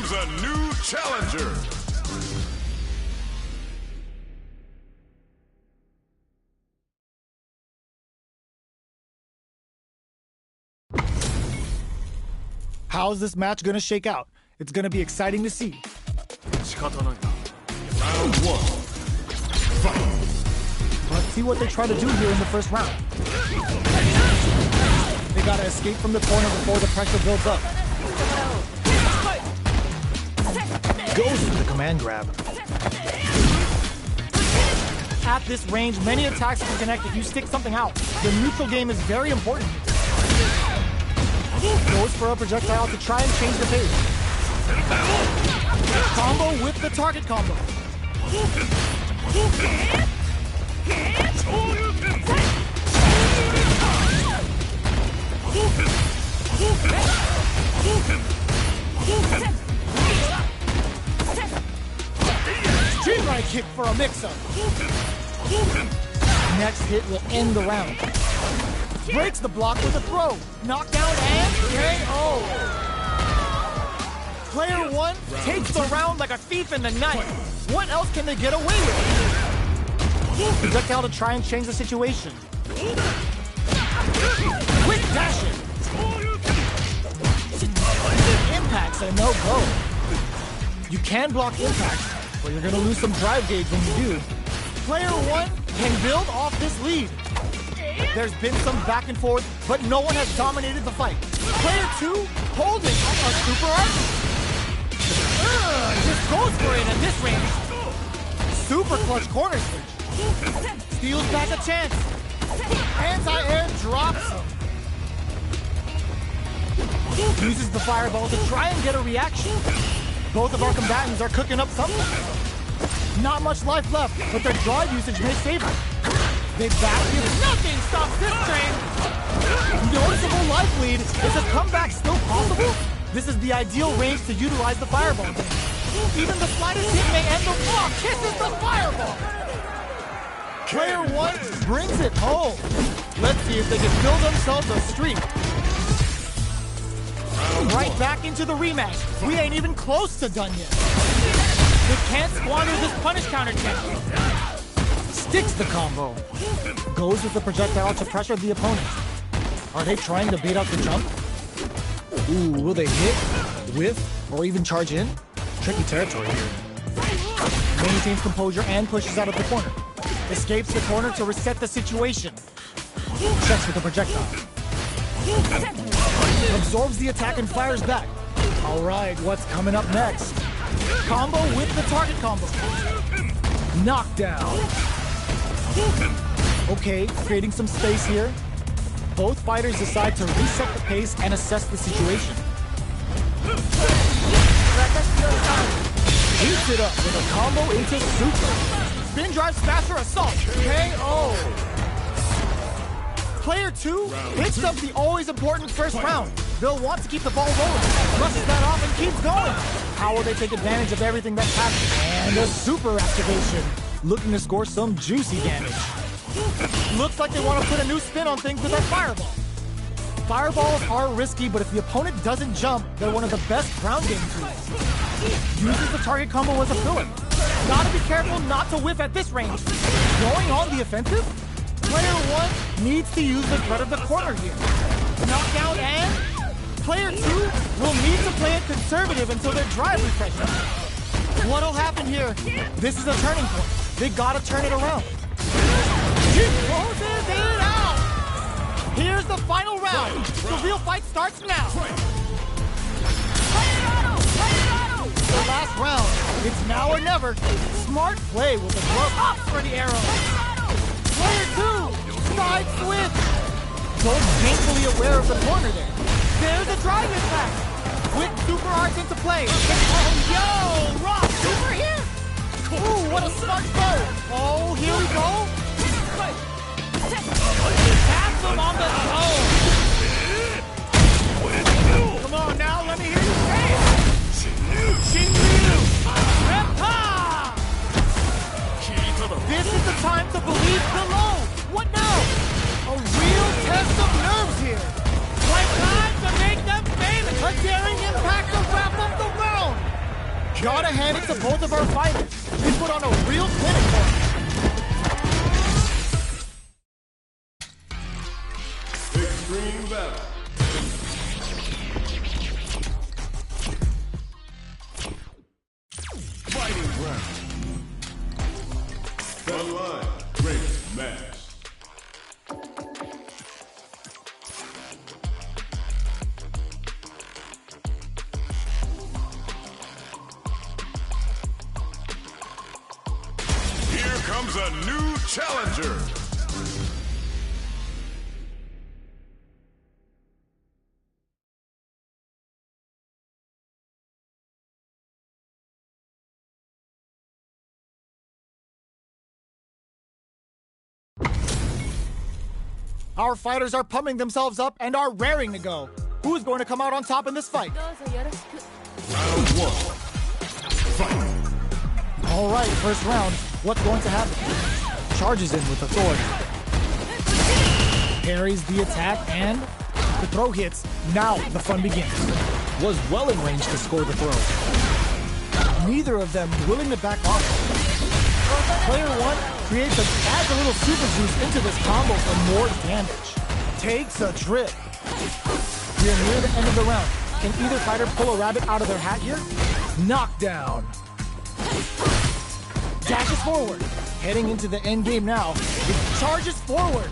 comes a new challenger. How's this match gonna shake out? It's gonna be exciting to see. Round 1. Fight. Let's see what they try to do here in the first round. They gotta escape from the corner before the pressure builds up. Goes for the command grab. At this range, many attacks can connect if you stick something out. The neutral game is very important. Goes for a projectile to try and change the pace. Combo with the target combo. Street right kick for a mix-up. Next hit will end the round. Breaks the block with a throw. Knockdown and KO. Player 1 takes the round like a thief in the night. What else can they get away with? Projectile to try and change the situation. Quick dashing. Impact's a no-go. You can block impact, but you're going to lose some drive gauge when you do. Player 1 can build off this lead. There's been some back and forth, but no one has dominated the fight. Player 2 holding a super art. Just goes for it at this range. Super clutch corner switch. Steals back a chance. Anti-air drops him. Uses the fireball to try and get a reaction. Both of our combatants are cooking up something. Not much life left, but their drive usage may save it. They back here. Nothing stops this train. Noticeable life lead. Is a comeback still possible? This is the ideal range to utilize the fireball game. Even the slightest hit may end the block. Kisses the fireball. Player 1 brings it home. Let's see if they can build themselves a streak. Right back into the rematch. We ain't even close to done yet. They can't squander this punish counter chance. Sticks the combo. Goes with the projectile to pressure the opponent. Are they trying to bait out the jump? Ooh, will they hit, whiff, or even charge in? Tricky territory here. Maintains composure and pushes out of the corner. Escapes the corner to reset the situation. Checks with the projectile. Absorbs the attack and fires back. All right, what's coming up next? Combo with the target combo. Knockdown. Okay, creating some space here. Both fighters decide to reset the pace and assess the situation. Heats it up with a combo into super. Spin drive smasher assault. KO. Player 2 picks up the always important first round. They'll want to keep the ball rolling. Rushes that off and keeps going. How will they take advantage of everything that's happening? And a super activation. Looking to score some juicy damage. Looks like they want to put a new spin on things with that fireball. Fireballs are risky, but if the opponent doesn't jump, they're one of the best ground game tools. Uses the target combo as a filler. Gotta be careful not to whiff at this range. Going on the offensive? Player 1 needs to use the threat of the corner here. Knockdown and player 2 will need to play it conservative until their drive refreshes. What'll happen here? This is a turning point. They gotta turn it around. He closes it out! Here's the final round. The real fight starts now. The last round. It's now or never. Smart play with the glove up for the arrow. Player 2, side switch. Both painfully aware of the corner there. There's a drive impact. Quick super arts into play. Oh, yo, Rock, super here. Ooh, what a smart throw. Oh, here we go. Pass him on the toe. Come on now, let me hear you say it. Shinryu. Reppa. This is the time to believe below. What now? A real test of nerves here. Like time to make them famous. A daring impact to wrap up the round. Gotta hand it to both of our fighters. They put on a real clinic for us. Extreme battle. Fighting round. Online. Great match. Here comes a new challenger. Our fighters are pumping themselves up and are raring to go. Who's going to come out on top in this fight? Round one. Fight. All right, first round. What's going to happen? Charges in with authority. Parries the attack and the throw hits. Now the fun begins. Was well in range to score the throw. Neither of them willing to back off. Player one adds a little super juice into this combo for more damage. Takes a trip. We're near the end of the round. Can either fighter pull a rabbit out of their hat here? Knockdown. Dashes forward. Heading into the end game now. It charges forward.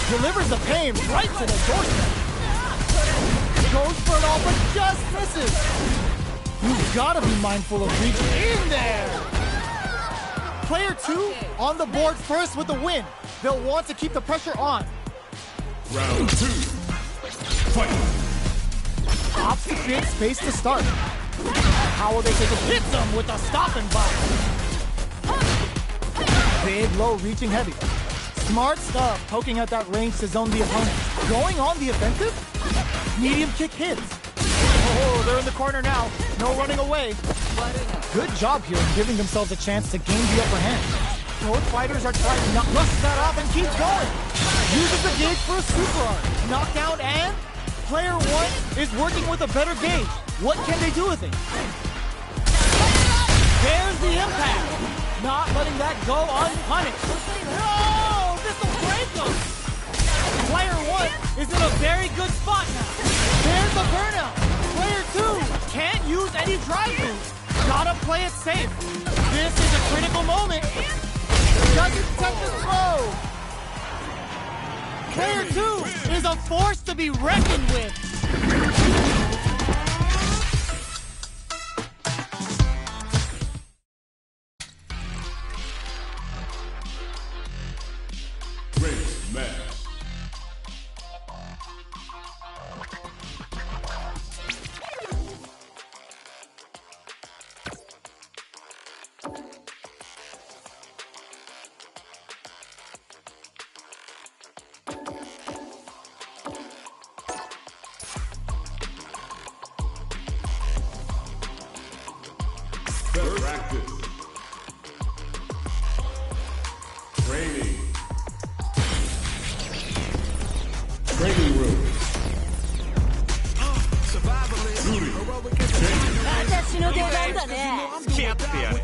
Delivers the pain right to the doorstep. Goes for it all, but just misses. You've got to be mindful of reach in there. Player two on the board first with the win. They'll want to keep the pressure on. Round two. Fight. Opts to create space to start. How will they take it? Hits them with a stop and bite. Big, low, reaching heavy. Smart stuff, poking at that range to zone the opponent. Going on the offensive? Medium kick hits. Oh, they're in the corner now. No running away. Good job here in giving themselves a chance to gain the upper hand. Both fighters are trying to knock that off and keep going. Uses the gauge for a super arm. Knockdown and player one is working with a better gauge. What can they do with it? There's the impact. Not letting that go unpunished. No! This will break them. Player one is in a very good spot now. There's the burnout. Player two can't use any drive moves. Gotta play it safe. This is a critical moment. Doesn't touch the throw. Player two is a force to be reckoned with. Great match. Practice. Training. Training room. Duty. 私の出番だね。付き合ってやる。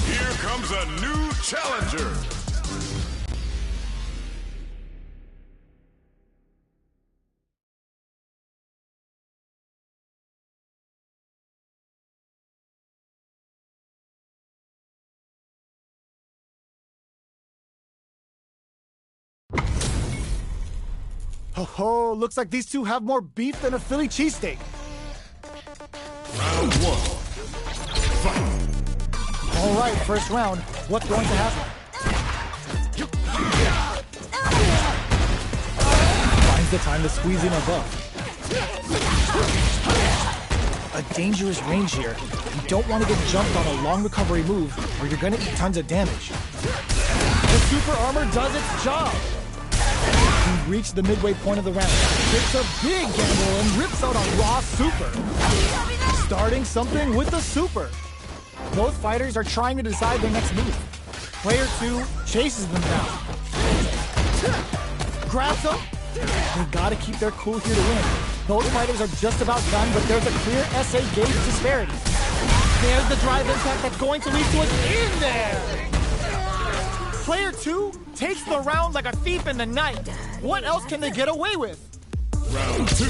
Here comes a new challenger. Oh, looks like these two have more beef than a Philly cheesesteak. Round one. Fight. All right, first round. What's going to happen? Finds the time to squeeze in a buff. a dangerous range here. You don't want to get jumped on a long recovery move or you're gonna eat tons of damage. The super armor does its job. He reached the midway point of the round. Takes a big gamble and rips out a raw super. Starting something with the super. Both fighters are trying to decide their next move. Player 2 chases them down. Grabs them. They gotta keep their cool here to win. Both fighters are just about done, but there's a clear SA gauge disparity. There's the drive impact that's going to lead to an in there. Player 2 takes the round like a thief in the night. What else can they get away with? Round 2.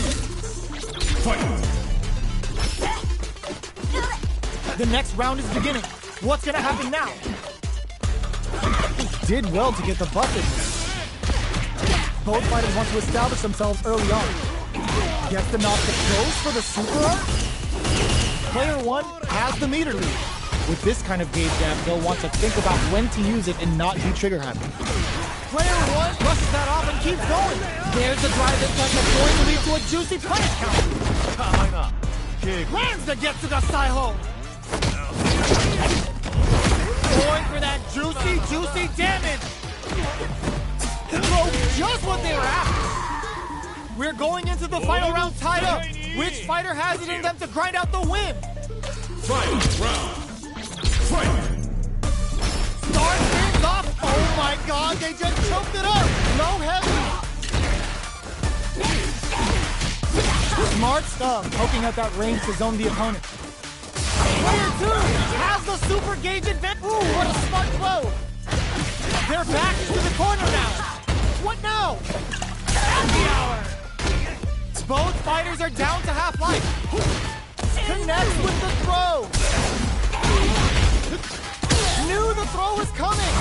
Fight. The next round is beginning. What's gonna happen now? Did well to get the buff in. Both fighters want to establish themselves early on. Gets the knock that goes for the super arm. Player 1 has the meter lead. With this kind of gauge gap, they'll want to think about when to use it and not be trigger happy. Player 1 brushes that off and keeps going. There's the drive impact that's going to lead to a juicy punish count. Lands the Getsuga Saiho. Going for that juicy damage. Bro, just what they were after. We're going into the final round tied up. Which fighter has it in them to grind out the win? Final round. Fight. Start things off. Oh my god, they just choked it up. No heavy. Smart stuff, poking at that range to zone the opponent. Player 2 has the super gauge advantage. Ooh, what a smart blow. They're back to the corner now. What now? Happy hour. Both fighters are down to half life. Connects with the throw. Knew the throw was coming.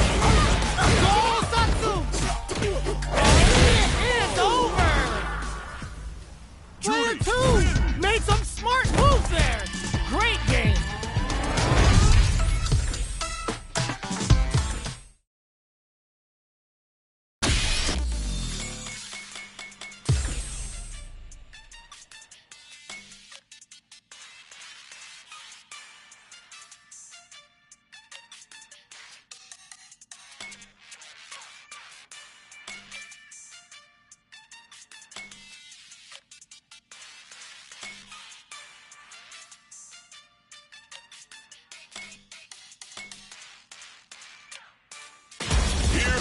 Go Satsu. It's over. Player 2 made some smart moves there. Great game.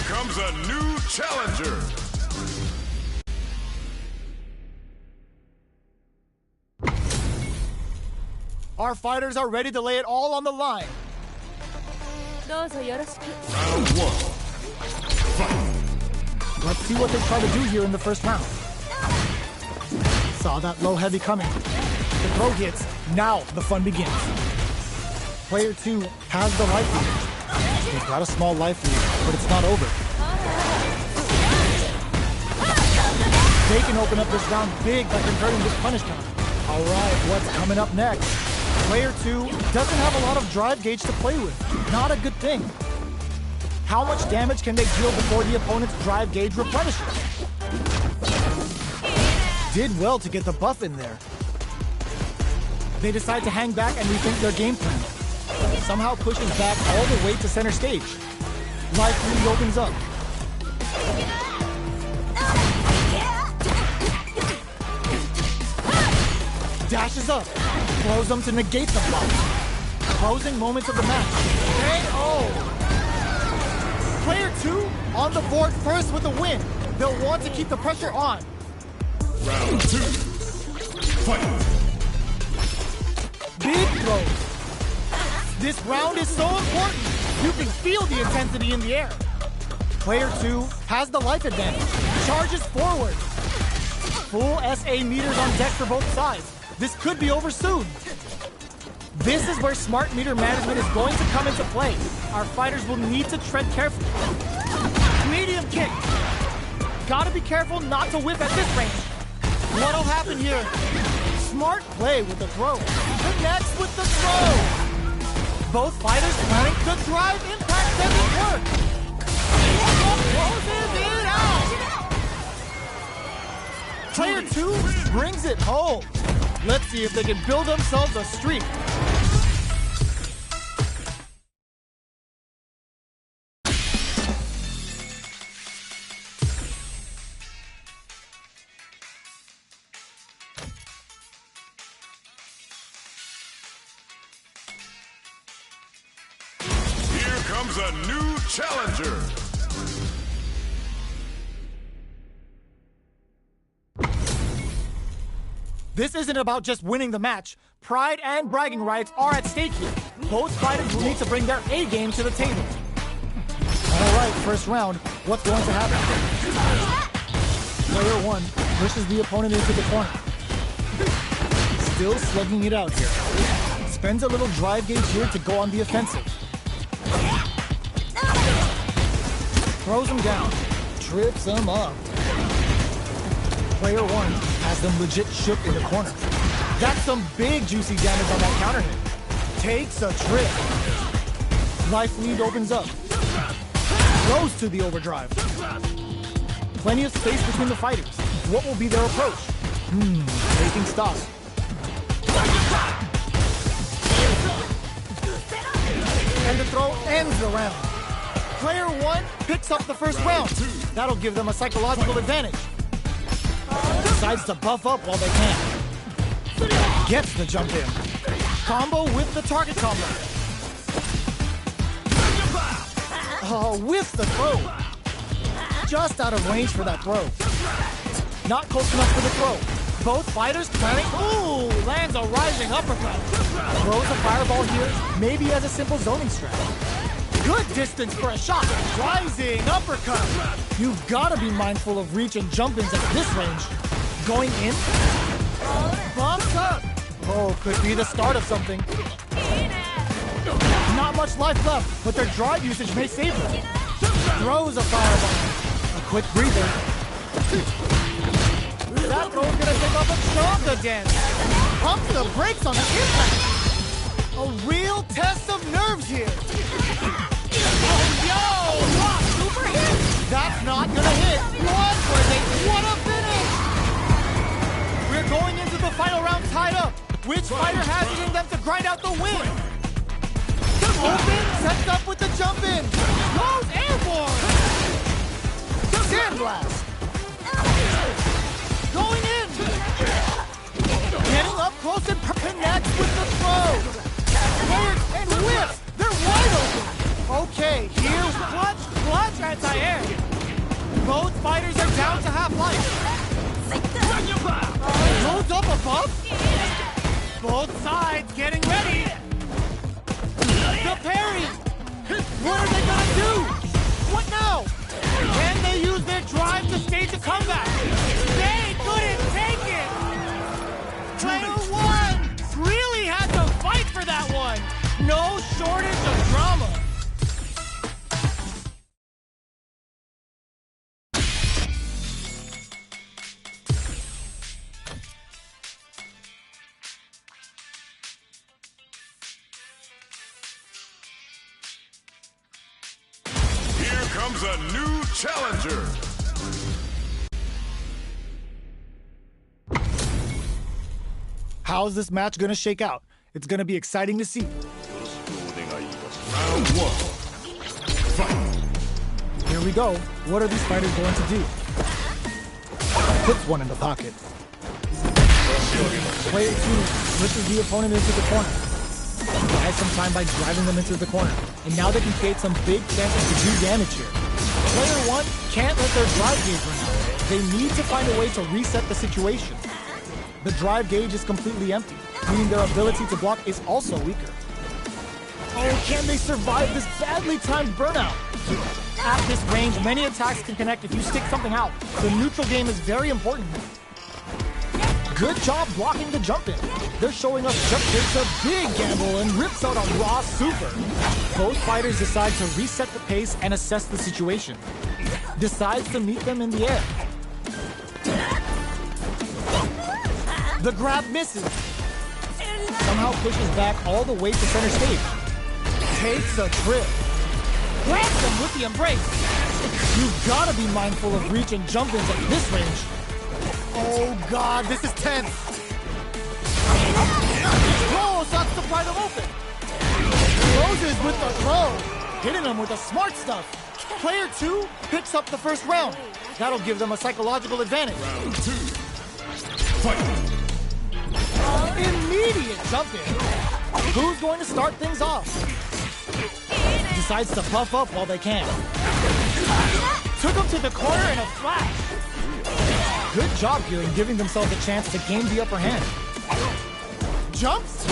Comes a new challenger. Our fighters are ready to lay it all on the line. Round 1. Fight. Let's see what they try to do here in the first round. Saw that low heavy coming. The throw hits. Now the fun begins. Player 2 has the life lead. They've got a small life lead, but it's not over. They can open up this round big by converting this punish count. All right, what's coming up next? Player 2 doesn't have a lot of drive gauge to play with. Not a good thing. How much damage can they deal before the opponent's drive gauge replenishes? Did well to get the buff in there. They decide to hang back and rethink their game plan. Somehow pushes back all the way to center stage. Life lead opens up. Dashes up, throws them to negate the block. Closing moments of the match. KO! Player 2 on the board first with a win. They'll want to keep the pressure on. Round 2. Fight. Big throws. This round is so important. You can feel the intensity in the air. Player 2 has the life advantage. Charges forward. Full SA meters on deck for both sides. This could be over soon. This is where smart meter management is going to come into play. Our fighters will need to tread carefully. Medium kick. Gotta be careful not to whip at this range. What'll happen here? Smart play with the throw. Connects with the throw. Both fighters planning the drive impact doesn't work. Closes it out. Player 2 brings it home. Let's see if they can build themselves a streak. Here comes a new challenger. This isn't about just winning the match. Pride and bragging rights are at stake here. Both fighters will need to bring their A game to the table. All right, first round. What's going to happen? Player 1 pushes the opponent into the corner. Still slugging it out here. Spends a little drive gauge here to go on the offensive. Throws him down. Trips him up. Player 1 has them legit shook in the corner. That's some big juicy damage on that counter hit. Takes a trip. Life lead opens up. Goes to the overdrive. Plenty of space between the fighters. What will be their approach? Taking stock. And the throw ends the round. Player 1 picks up the first round. That'll give them a psychological advantage. Decides to buff up while they can. Gets the jump in. Combo with the target combo. With the throw. Just out of range for that throw. Not close enough for the throw. Both fighters planning. Ooh, lands a rising uppercut. Throws a fireball here, maybe as a simple zoning strat. Good distance for a shot. Rising uppercut. You've got to be mindful of reach and jump-ins at this range. Going in. Bumps up. Oh, could be the start of something. Not much life left, but their drive usage may save them. Throws a fireball. A quick breather. That throw's gonna take off a chunk of damage. Pumps the brakes on the impact. A real test of nerves here. Oh, yo! Wow, super hit! That's not gonna hit. What a finish! We're going into the final round tied up. Which fighter has it in them to grind out the win? Open, sets up with the jump in. Goes airborne. Sandblast. Going in. Getting up close and connects with the throw. Fires and whips. They're wide open. Okay, here's clutch anti-air. Both fighters are down to half life. Loads up a buff. Both sides getting ready. The parry. What are they gonna do? What now? Can they use their drive to stage a comeback? They couldn't take it. Player 1 really had to fight for that one. No shortage of drama. Comes a new challenger. How's this match gonna shake out? It's gonna be exciting to see. Round 1. Fight. Here we go. What are these fighters going to do? Puts one in the pocket. Player 2 pushes the opponent into the corner. Buys some time by driving them into the corner. And now they can create some big chances to do damage here. Player 1 can't let their drive gauge run out. They need to find a way to reset the situation. The drive gauge is completely empty, meaning their ability to block is also weaker. Oh, can they survive this badly timed burnout? At this range, many attacks can connect if you stick something out. The neutral game is very important here. Good job blocking the jump in. They're showing us Chuck takes a big gamble and rips out a raw super. Both fighters decide to reset the pace and assess the situation. Decides to meet them in the air. The grab misses. Somehow pushes back all the way to center stage. Takes a trip. Grabs them with the embrace. You've got to be mindful of reach and jump-ins at this range. Oh God, this is tense. to pry them open. Closes with the throw. Hitting them with the smart stuff. Player 2 picks up the first round. That'll give them a psychological advantage. Round 2. Fight. Immediate jump in. Who's going to start things off? Decides to puff up while they can. Took him to the corner in a flash. Good job here in giving themselves a chance to gain the upper hand. Jumps.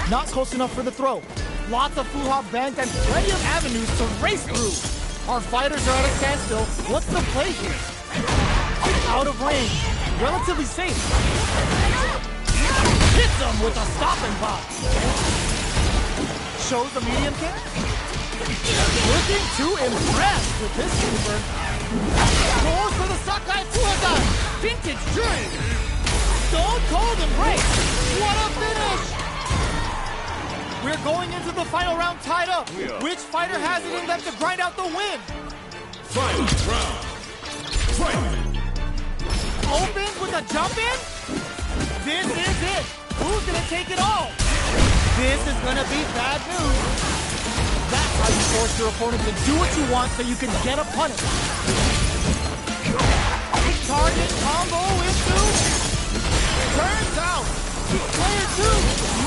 Not close enough for the throw. Lots of foo-hop banked and plenty of avenues to race through. Our fighters are at a standstill. What's the play here? Out of range. Relatively safe. Hits them with a stopping box. Shows the medium kick. Looking to impress with this super. Goes for the Sakai Fuhadan. Vintage dream. Stone cold embrace. What a finish. We're going into the final round tied up. Which fighter has it in them to grind out the win? Final round. Fight. Opens with a jump in? This is it. Who's gonna take it all? This is gonna be bad news. That's how you force your opponent to do what you want so you can get a punish. Target combo into... Turns out, player 2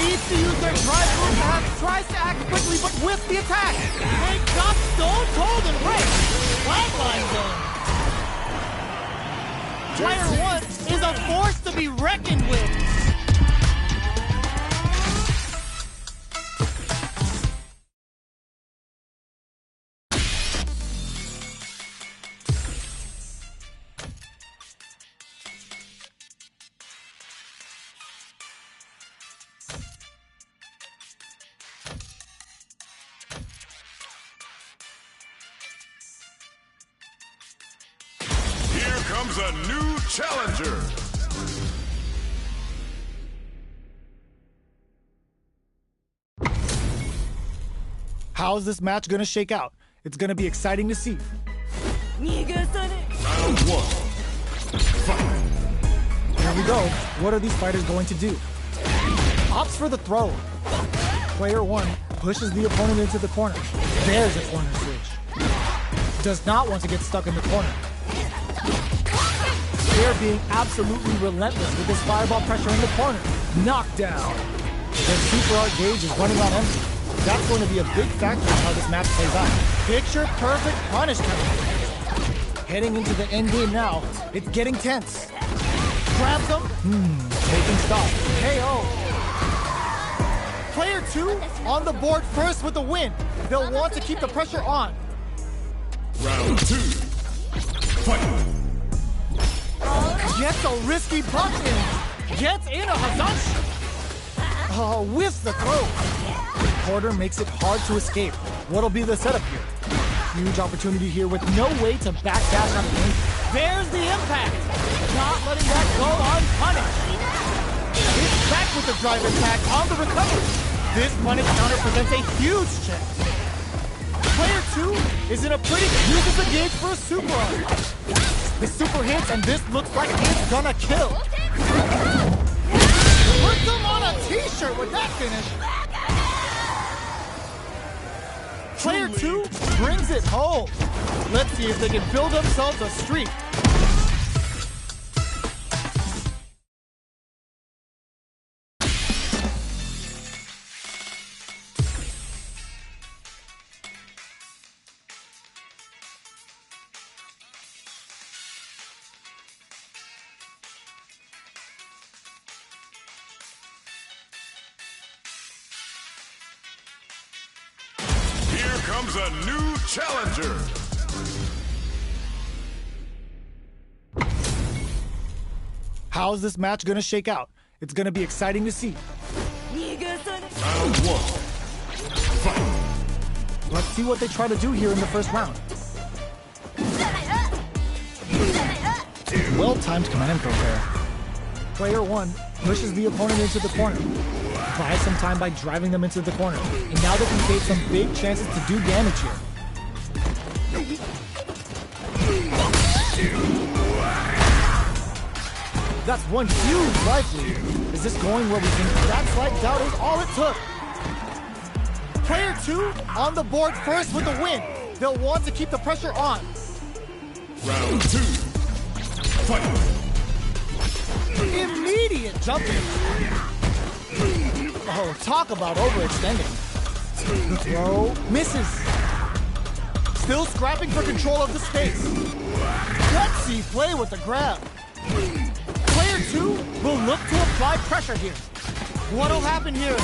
needs to use their drive move and tries to act quickly but whiffs the attack. They got stone cold and right. Flatline zone. Player 1 is a force to be reckoned with. Here comes a new challenger. How's this match gonna shake out? It's gonna be exciting to see. Round 1. Fight. Here we go. What are these fighters going to do? Opts for the throw. Player 1 pushes the opponent into the corner. There's a corner switch. Does not want to get stuck in the corner. They're being absolutely relentless with this fireball pressure in the corner. Knockdown. Their super art gauge is running on empty. That's going to be a big factor in how this match plays out. Picture perfect punish coming. Heading into the end game now. It's getting tense. Grabs him. Taking stop. KO. Player 2 on the board first with the win. They'll want to keep the pressure on. Round 2. Fight. Gets a risky punch in. Gets in a Hazashi. Whiffs the throw. Porter makes it hard to escape. What'll be the setup here? Huge opportunity here with no way to backdash on the game. There's the impact. Not letting that go unpunished. It's back with the drive attack on the recovery. This punish counter presents a huge chance. Player 2 is in a pretty uses the gauge for a super art. The super hits and this looks like it's gonna kill. Put them on a t-shirt with that finish. Player 2 brings it home. Let's see if they can build themselves a streak. Here comes a new challenger. How's this match gonna shake out? It's gonna be exciting to see. Round 1. Fight. Let's see what they try to do here in the first round. Well-timed command throw there. Player 1 pushes the opponent into the corner. Buys some time by driving them into the corner. And now they can take some big chances to do damage here. That's one huge life lead. Is this going where we think? That slight doubt is all it took. Player 2 on the board first with the win. They'll want to keep the pressure on. Round 2. Fight. Immediate jumping. Oh, talk about overextending. The throw misses. Still scrapping for control of the space. Gutsy play with the grab. Player 2 will look to apply pressure here. What'll happen here?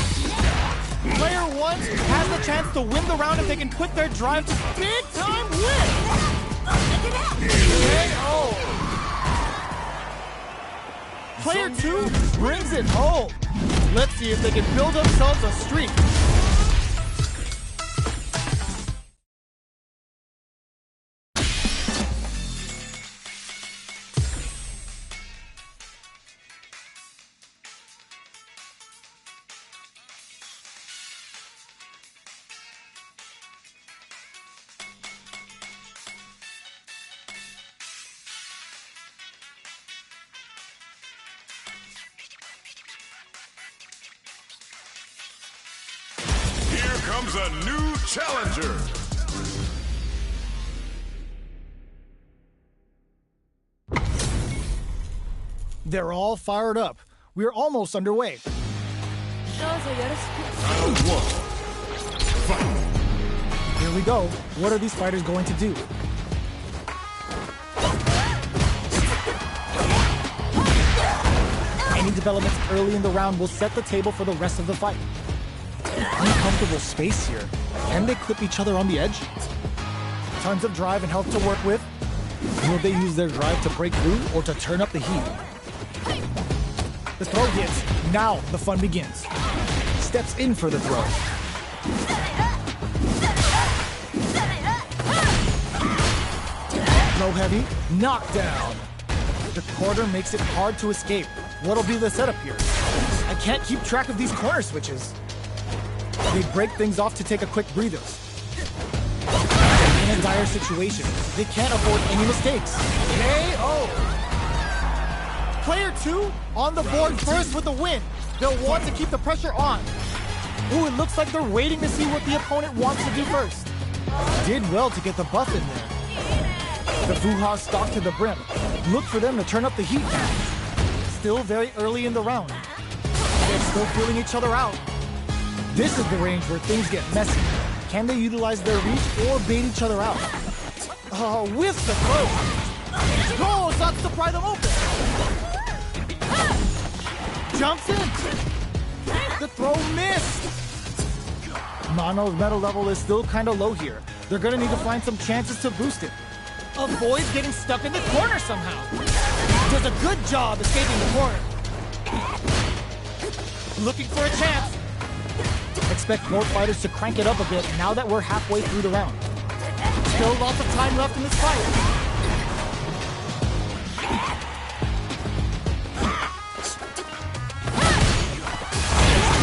Player 1 has the chance to win the round if they can put their drive to big time win. KO. Player 2 brings it home. Let's see if they can build themselves a streak. Here comes a new challenger. They're all fired up. We're almost underway. Round 1. Fight. Here we go. What are these fighters going to do? Any developments early in the round will set the table for the rest of the fight. Uncomfortable space here. Can they clip each other on the edge? Tons of drive and health to work with. Will they use their drive to break through or to turn up the heat? The throw hits. Now the fun begins. Steps in for the throw. Throw heavy. Knockdown. The quarter makes it hard to escape. What'll be the setup here? I can't keep track of these corner switches. They break things off to take a quick breather. In a dire situation, they can't afford any mistakes. KO! Player 2 on the board first with the win. They'll want to keep the pressure on. Ooh, it looks like they're waiting to see what the opponent wants to do first. Did well to get the buff in there. The Fuha stalked to the brim. Look for them to turn up the heat now. Still very early in the round. They're still feeling each other out. This is the range where things get messy. Can they utilize their reach or bait each other out? With the throw. Oh, sucks to pry them open. Jumps in. The throw missed. Mano's metal level is still kind of low here. They're going to need to find some chances to boost it. Avoids getting stuck in the corner somehow. Does a good job escaping the corner. Looking for a chance. Expect both fighters to crank it up a bit now that we're halfway through the round. Still lots of time left in this fight.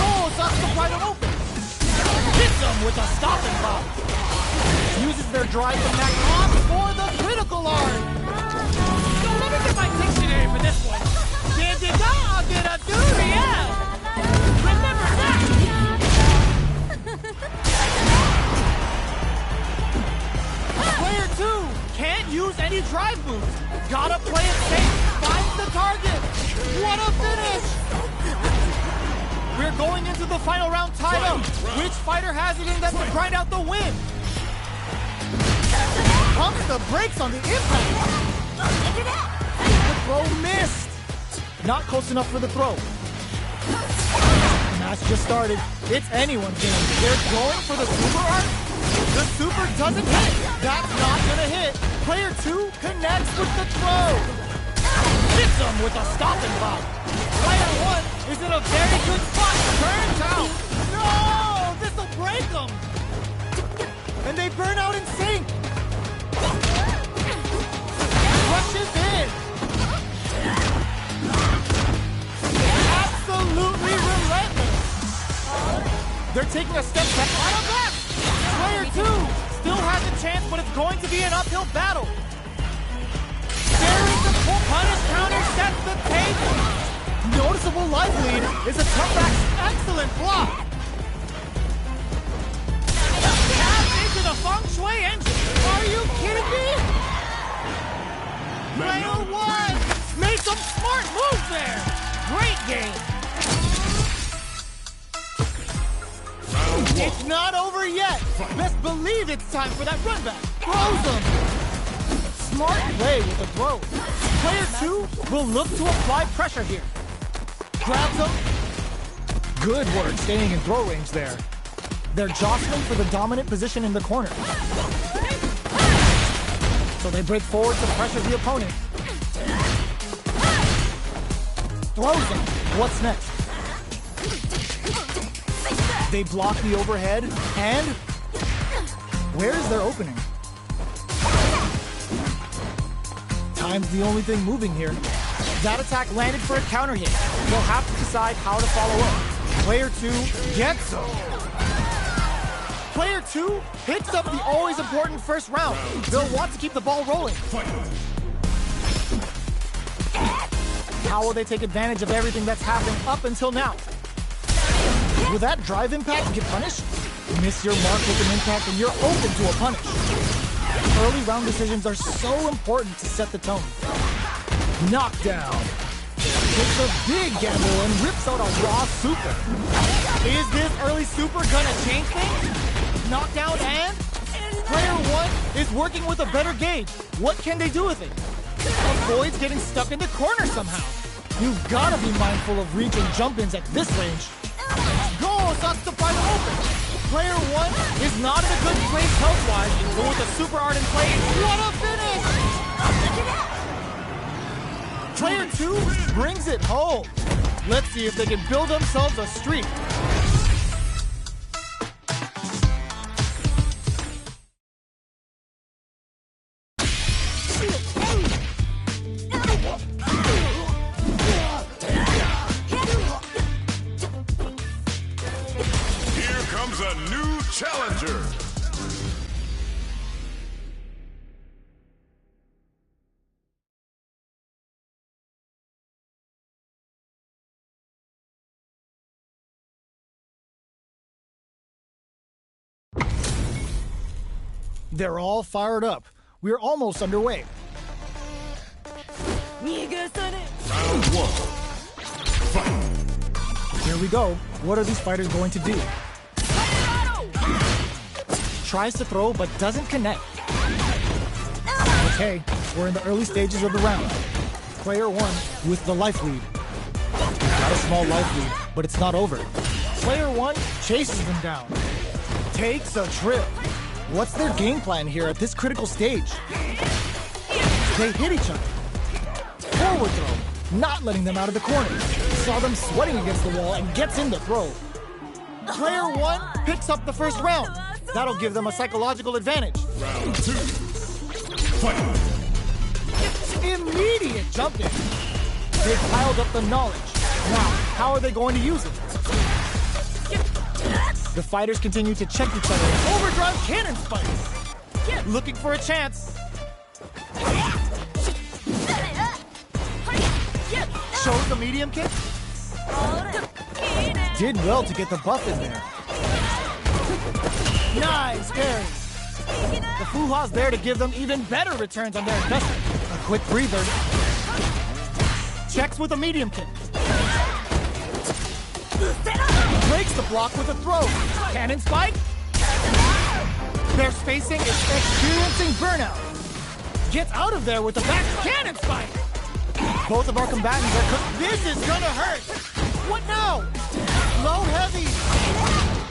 Oh, sucks to pry them open. Hits them with a stopping block. Uses their drive to back off for the critical arm. So let me get my dictionary for this one. Did-a-do, yeah. Remember that. Player 2 can't use any drive moves. Gotta play it safe. Finds the target. What a finish! We're going into the final round tied up. Which fighter has it in them to grind out the win? Pumps the brakes on the impact. The throw missed. Not close enough for the throw. The match just started. It's anyone's game. They're going for the super arc. The super doesn't hit. That's not gonna hit. Player 2 connects with the throw. Hits him with a stopping block. Player 1 is in a very good spot. Turns out. No! This'll break them. And they burn out in sync. Rushes in. Absolutely relentless. They're taking a step back. Out of that. Player 2 still has a chance, but it's going to be an uphill battle. There is the punish counter. sets the table. Noticeable life lead is a comeback's excellent block. Tap into the feng shui engine. Are you kidding me? Player one made some smart moves there. Great game. It's not over yet. Best believe it's time for that run back. Throws him. Smart play with the throw. Player two will look to apply pressure here. Grabs him. Good work staying in throw range there. They're jostling for the dominant position in the corner. So they break forward to pressure the opponent. Throws him. What's next? They block the overhead, and where's their opening? Time's the only thing moving here. That attack landed for a counter hit. They'll have to decide how to follow up. Player two gets him. Player two picks up the always important first round. They'll want to keep the ball rolling. How will they take advantage of everything that's happened up until now? Will that drive impact get punished? Miss your mark with an impact and you're open to a punish. Early round decisions are so important to set the tone. Knockdown. Takes a big gamble and rips out a raw super. Is this early super gonna change things? Knockdown and player one is working with a better gauge. What can they do with it? Avoids getting stuck in the corner somehow. You've gotta be mindful of reach and jump-ins at this range. Goal starts to find open. Player one is not in a good place health-wise, but with a super art in play, what a finish! Player two brings it home. Let's see if they can build themselves a streak. A new challenger. They're all fired up. We're almost underway. Round one. Fight. Here we go. What are these fighters going to do? Tries to throw, but doesn't connect. Okay, we're in the early stages of the round. Player one with the life lead. Got a small life lead, but it's not over. Player one chases them down. Takes a trip. What's their game plan here at this critical stage? They hit each other. Forward throw, not letting them out of the corner. Saw them sweating against the wall and gets in the throw. Player one picks up the first round. That'll give them a psychological advantage. Round two. Fight. Immediate jump in. They've piled up the knowledge. Now, how are they going to use it? The fighters continue to check each other. Overdrive cannon spikes. Looking for a chance. Shows the medium kick. Did well to get the buff in there. Nice parry. The Fuha's there to give them even better returns on their investment. A quick breather. Checks with a medium kick. Breaks the block with a throw. Cannon spike. Their spacing is experiencing burnout. Gets out of there with a back cannon spike. Both of our combatants are cooked. This is gonna hurt. What now? Low heavy.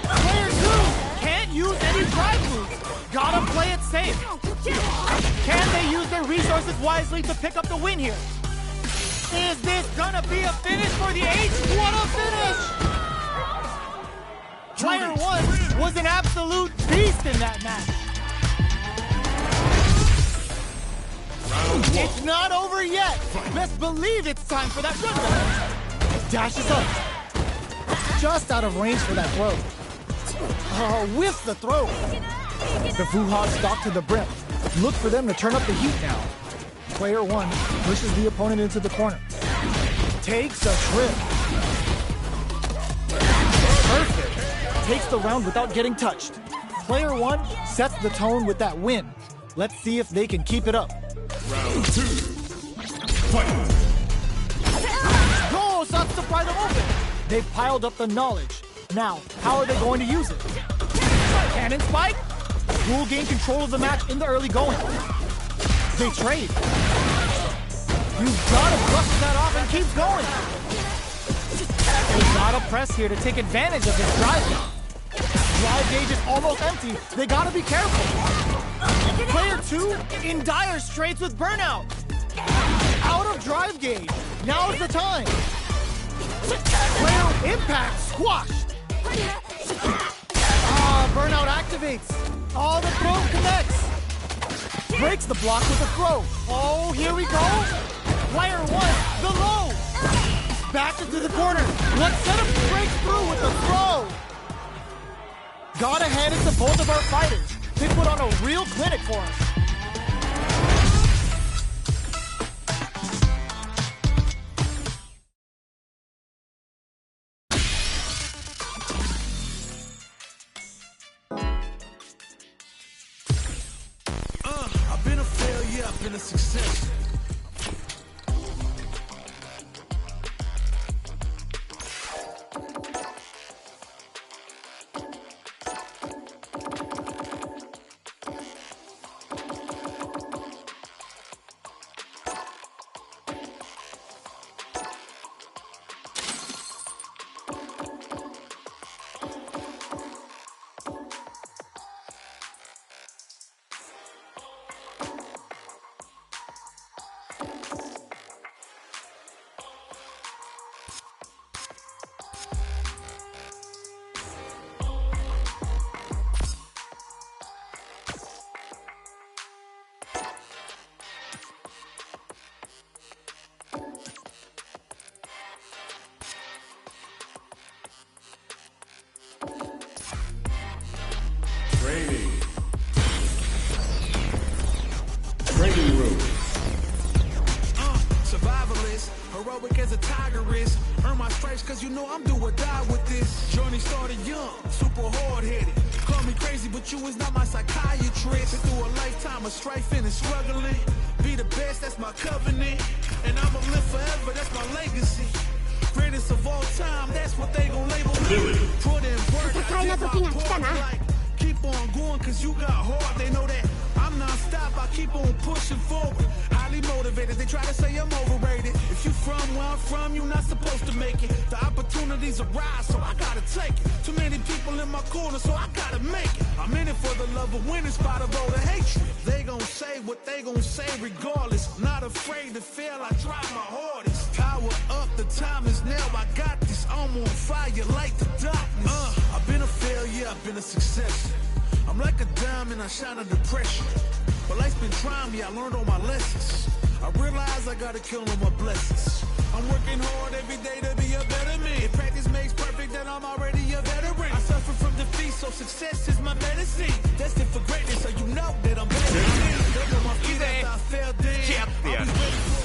Player two can't use any drive moves. Gotta play it safe. Can they use their resources wisely to pick up the win here? Is this gonna be a finish for the H? What a finish! Player one was an absolute beast in that match. It's not over yet. Best believe it's time for that run back. Dashes up. Just out of range for that throw. Oh, whiffs the throw. The Fuha stalk to the brim. Look for them to turn up the heat now. Player one pushes the opponent into the corner. takes a trip. Perfect. Takes the round without getting touched. Player 1 sets the tone with that win. Let's see if they can keep it up. Round 2. Fight. Go, Sucks to pry them open. They've piled up the knowledge. Now, how are they going to use it? Cannon spike? Will gain control of the match in the early going. They trade. You've got to brush that off and keep going. They gotta press here to take advantage of this drive. Drive gauge is almost empty. They gotta be careful. Player 2 in dire straits with burnout. Out of drive gauge. Now's the time. Player impact squashed. Burnout activates. Oh, the throw connects. Breaks the block with a throw. Oh, here we go. Player 1, the low. Back into the corner. Let's set him break through with the throw. Gotta hand it to both of our fighters. They put on a real clinic for us. I've been a failure, I've been a success. Training room. Survivalist, heroic as a tiger is. Earn my stripes cause you know I'm do or die with this. Journey started young, super hard-headed. Call me crazy, but you is not my psychiatrist. Been through a lifetime of strife and struggling. Be the best, that's my covenant. And I'ma live forever, that's my legacy. Greatest of all time, that's what they gon' label me. Put in work, I did my part, like, keep on going cause you got hard. They know that I'm non-stop, I keep on pushing forward. Highly motivated, they try to say I'm overrated. If you from where I'm from, you not supposed to make it. The opportunities arise, so I gotta take it. Too many people in my corner, so I gotta make it. I'm in it for the love of winning, spot of all the hatred. They gon' say what they gon' say regardless. Not afraid to fail, I try my hardest. Power up, the time is now, I got this. I'm on fire like the darkness. I've been a failure, I've been a success. I'm like a diamond, I shine under pressure. But life's been trying me, I learned all my lessons. I realize I gotta kill all my blessings. I'm working hard every day to be a better man. If practice makes perfect, then I'm already a veteran. I suffer from defeat, so success is my medicine. Destined for greatness, so you know that I'm better than me. They know my feet after I fell down. I was ready for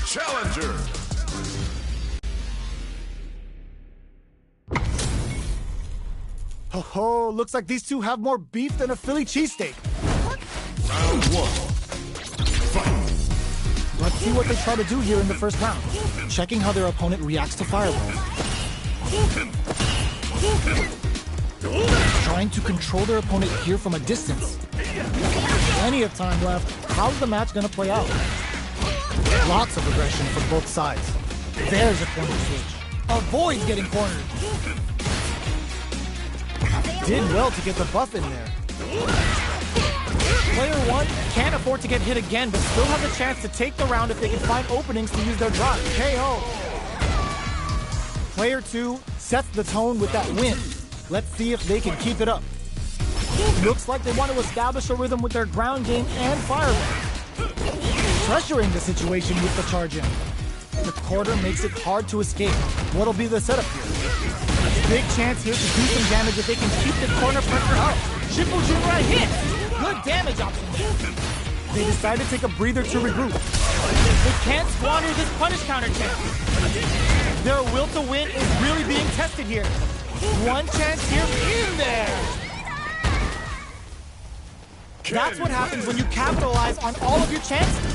challenger. Oh, looks like these two have more beef than a Philly cheesesteak. Round one. Fight. Let's see what they try to do here in the first round. Checking how their opponent reacts to fireball. Trying to control their opponent here from a distance. Plenty of time left. How's the match gonna play out? Lots of aggression from both sides. There's a corner switch. Avoids getting cornered. Did well to get the buff in there. Player one can't afford to get hit again, but still has a chance to take the round if they can find openings to use their drive. KO. Player two sets the tone with that win. Let's see if they can keep it up. Looks like they want to establish a rhythm with their ground game and fireball. Pressuring the situation with the charge in. The quarter makes it hard to escape. What'll be the setup here? Big chance here to do some damage if they can keep the corner pressure up. Shipujinra hit! Good damage option there. They decide to take a breather to regroup. They can't squander this punish counter chance. Their will to win is really being tested here. One chance here in there. That's what happens when you capitalize on all of your chances.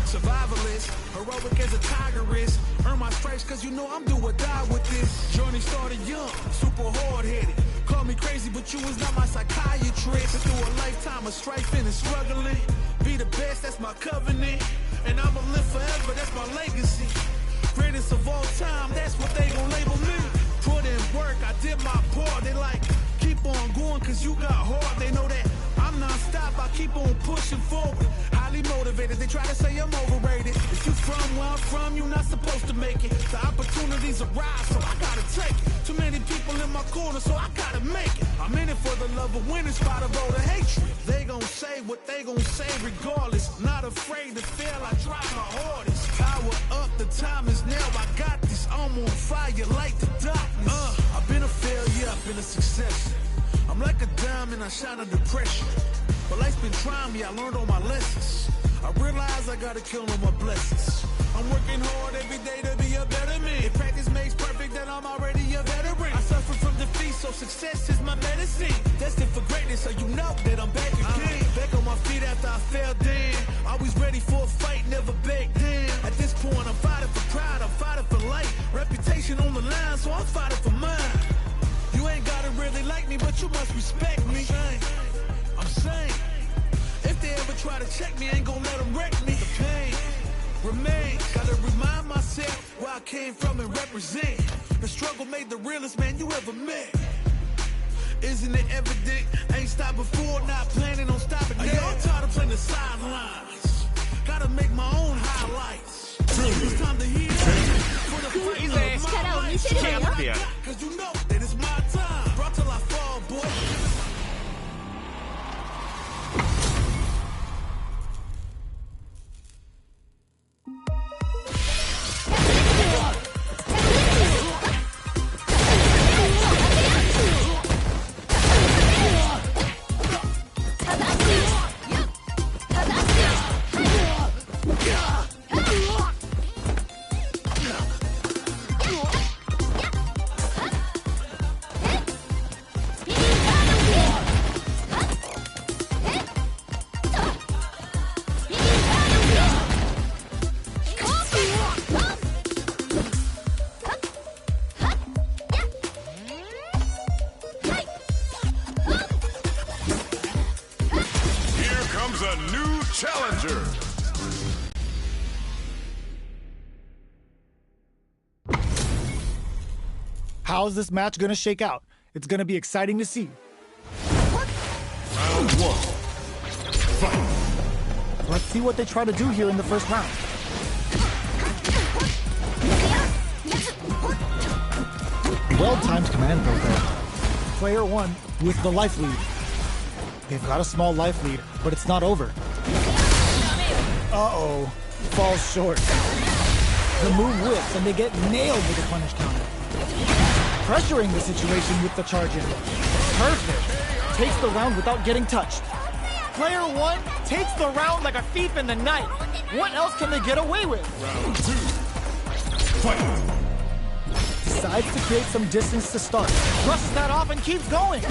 Survivalist, heroic as a tiger is. Earn my stripes cause you know I'm do or die with this. Journey started young, super hard-headed. Call me crazy, but you was not my psychiatrist. Been through a lifetime of strifing and struggling. Be the best, that's my covenant. And I'ma live forever, that's my legacy. Greatest of all time, that's what they gon' label me. Put in work, I did my part. They like, keep on going cause you got hard. They know that I'm non-stop, I keep on pushing forward. Highly motivated, they try to say I'm overrated. If you from where I'm from, you're not supposed to make it. The opportunities arise, so I gotta take it. Too many people in my corner, so I gotta make it. I'm in it for the love of winning, spot of all the hatred. They gon' say what they gon' say regardless. Not afraid to fail, I try my hardest. Power up, the time is now, I got this. I'm on fire like the darkness. I've been a failure, I've been a success. I'm like a diamond, I shine under pressure. But life's been trying me, I learned all my lessons. I realize I gotta kill all my blessings. I'm working hard every day to be a better man. If practice makes perfect, then I'm already a veteran. I suffer from defeat, so success is my medicine. Destined for greatness, so you know that I'm back again. Back on my feet after I fell down. Always ready for a fight, never back down. At this point, I'm fighting for pride, I'm fighting for life. Reputation on the line, so I'm fighting for mine. You ain't gotta really like me, but you must respect me. I'm saying, if they ever try to check me, I ain't gonna let them wreck me. The pain remains. Gotta remind myself where I came from and represent. The struggle made the realest man you ever met. Isn't it evident? Ain't stopped before, not planning on stopping now. Y'all tired of playing the sidelines. Gotta make my own highlights. It's time to heal for the fight of my life. Cause you know that it's my time. Brought till I fall, boy. A new challenger. How's this match gonna shake out? It's gonna be exciting to see. Round one. Fight. Let's see what they try to do here in the first round. Well-timed command build there. Player one with the life lead. They've got a small life lead, but it's not over. Uh-oh. Falls short. The move whips, and they get nailed with a punish counter. pressuring the situation with the charge in. Perfect. Takes the round without getting touched. Player 1 takes the round like a thief in the night. What else can they get away with? Round 2. Fight. Decides to create some distance to start. Brushes that off and keeps going.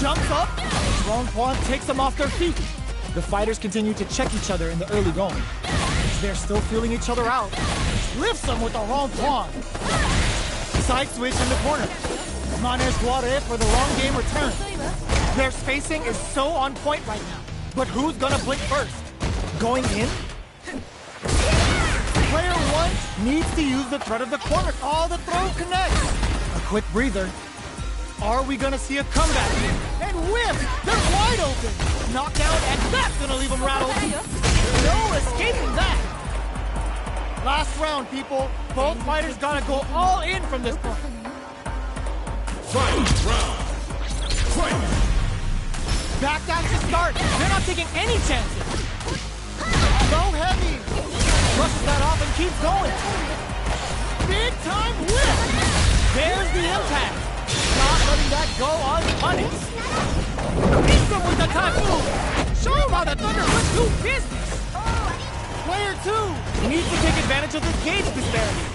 Jumps up. Strong pawn takes them off their feet. The fighters continue to check each other in the early going. They're still feeling each other out. Lifts them with the wrong pawn. Side switch in the corner. Manes Guare for the long game return. Their spacing is so on point right now. But who's gonna blink first? Going in? Player 1 needs to use the threat of the corner. Oh, the throw connects. A quick breather. Are we gonna see a comeback? And whip! They're wide open! Knockdown, and that's gonna leave them rattled. No escaping that! Last round, people. Both fighters gotta go all in from this point. Fight round. Fight. Backdash to start. They're not taking any chances. So heavy. Brushes that off and keeps going. Big time whip. There's the impact. Not letting that go unpunished. Hits him with the typhoon. Show him how the Thunder would do business. Player 2 needs to take advantage of this gauge disparity.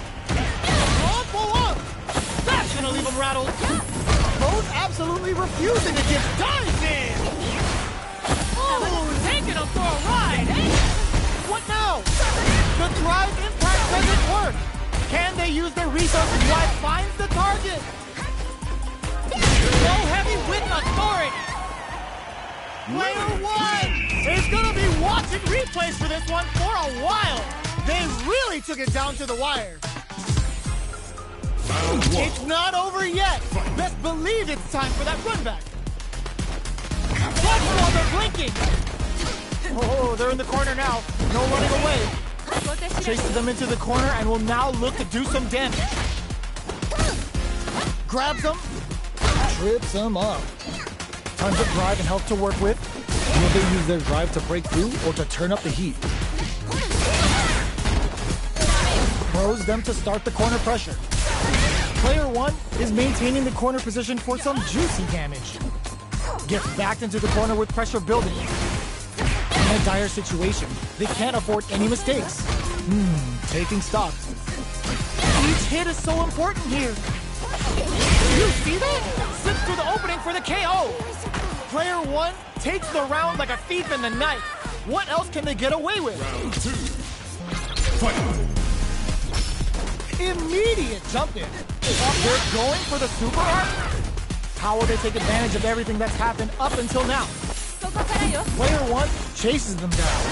Pull up. That's gonna leave him rattled. Both absolutely refusing to get dives in. Oh, taking him for a ride. What now? The drive impact doesn't work. Can they use their resources while it finds the target? Go heavy with authority. Player 1 is gonna be watching replays for this one for a while. They really took it down to the wire. It's not over yet. Best believe it's time for that run back. Watch while they're blinking. Oh, they're in the corner now. No running away. Chases them into the corner and will now look to do some damage. Grabs them. Trips them up. Tons of drive and health to work with. Will they use their drive to break through or to turn up the heat? Throws them to start the corner pressure. Player 1 is maintaining the corner position for some juicy damage. Gets backed into the corner with pressure building. In a dire situation, they can't afford any mistakes. Taking stock. Each hit is so important here. You see that? Slips through the opening for the KO. Player 1 takes the round like a thief in the night. What else can they get away with? Round 2. Fight. Immediate jump in. They're going for the super art? How will they take advantage of everything that's happened up until now? Player 1 chases them down.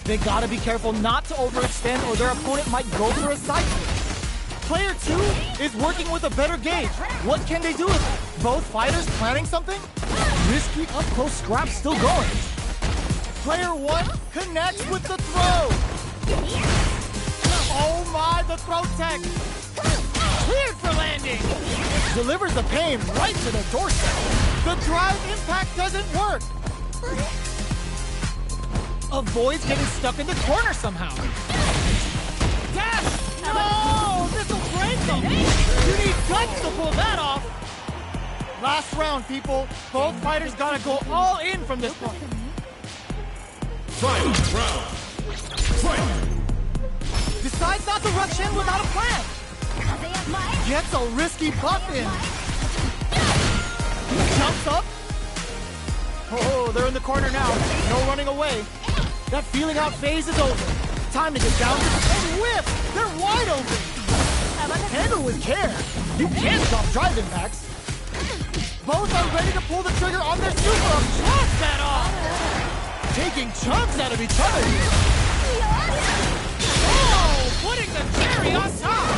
They gotta be careful not to overextend or their opponent might go for a side switch. Player 2 is working with a better gauge. What can they do with it? Both fighters planning something? Risky up-close scrap still going. Player 1 connects with the throw. Oh my, the throw tech. Cleared for landing. Delivers the pain right to the doorstep. The drive impact doesn't work. Avoids getting stuck in the corner somehow. Dash! No! This'll break them! You need guts to pull that off! Last round, people. Both fighters gotta go all in from this point. Fight round. Fight. Decides not to rush in without a plan. Gets a risky buff in. Jumps up. Oh, they're in the corner now. No running away. That feeling out phase is over. Time to get down and whip. They're wide open. Handle with care. You can't drop drive impacts. Both are ready to pull the trigger on their super. Chops that off. Taking chunks out of each other. Oh, putting the cherry on top.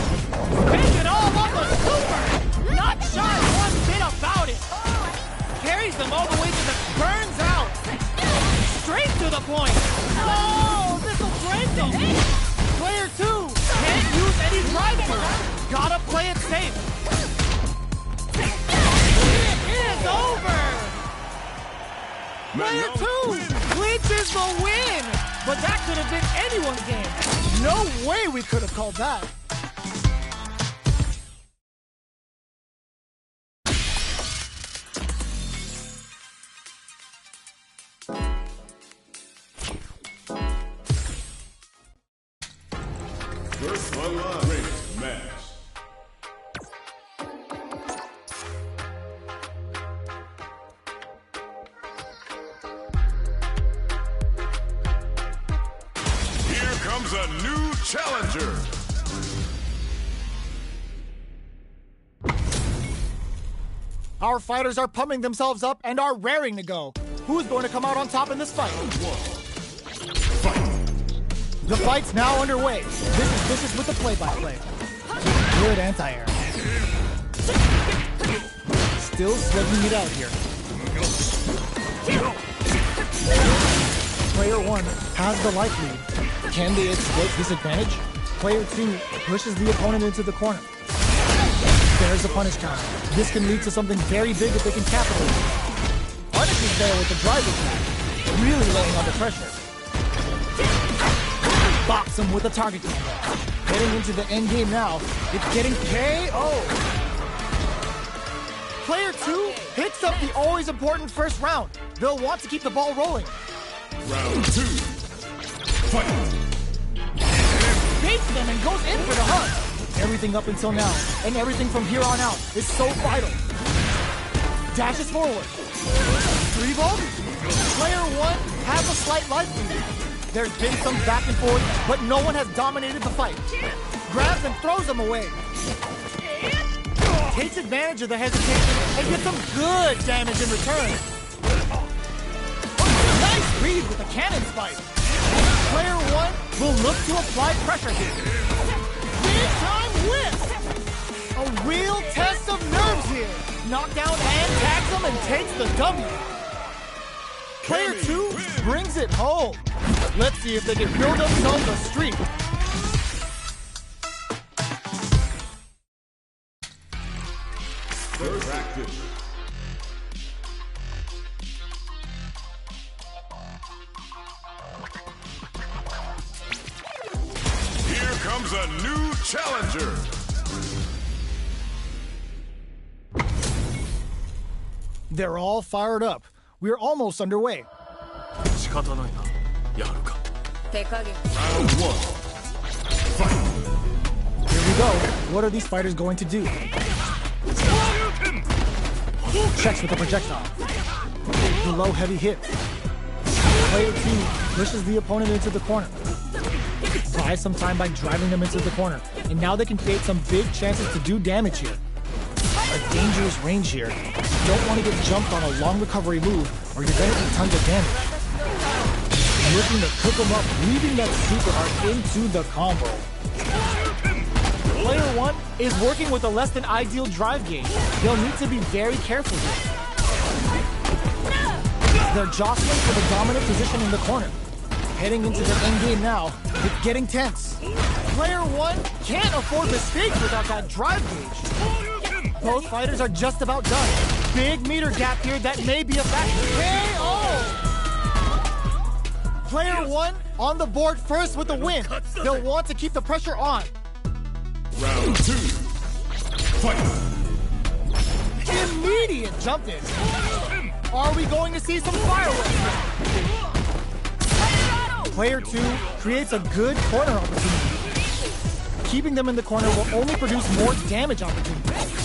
Spends it all on the super. Not shy one bit about it. Carries them all the way to the burns out. Straight to the point. Oh, this'll break them. Player 2 can't use any drive burst. Gotta play it safe. It is over. Player 2 clinches the win! But that could have been anyone's game. No way we could have called that. First online match. Here comes a new challenger. Our fighters are pumping themselves up and are raring to go. Who's going to come out on top in this fight? The fight's now underway. This is with the play-by-play. Good anti-air. Still slugging it out here. Player 1 has the life lead. Can they exploit this advantage? Player 2 pushes the opponent into the corner. There's a punish counter. This can lead to something very big if they can capitalize. Punish is there with the drive attack, really laying under pressure. Box him with a target combo. Heading into the end game now. It's getting KO. Player 2 hits up the always important first round. They'll want to keep the ball rolling. Round 2. Fight. Baits them and goes in for the hug. Everything up until now, and everything from here on out, is so vital. Dashes forward. 3-ball? Player 1 has a slight life lead. There's been some back and forth, but no one has dominated the fight. Grabs and throws him away. Takes advantage of the hesitation and gets some good damage in return. Nice read with a cannon spike. Player 1 will look to apply pressure here. Big time whip! A real test of nerves here. Knockdown and tags him and takes the W. Player 2 brings it home. Let's see if they can build themselves a streak. Practice. Here comes a new challenger. They're all fired up. We're almost underway. 仕方ないな。やるか。手加減 Round 1. Fight. Here we go. What are these fighters going to do? Checks with the projectile. The low heavy hit. Player 2 pushes the opponent into the corner. Buys some time by driving them into the corner. And now they can create some big chances to do damage here. A dangerous range here. You don't want to get jumped on a long recovery move or you're going to do tons of damage. Looking to cook them up, weaving that super art into the combo. Player 1 is working with a less than ideal drive gauge. They'll need to be very careful here. They're jostling for the dominant position in the corner. Heading into the end game now, it's getting tense. Player 1 can't afford mistakes without that drive gauge. Both fighters are just about done. Big meter gap here that may be a factor. KO! Player 1 on the board first with the win. They'll want to keep the pressure on. Round 2. Fight. Immediate jump in. Are we going to see some fireworks? Player 2 creates a good corner opportunity. Keeping them in the corner will only produce more damage opportunities.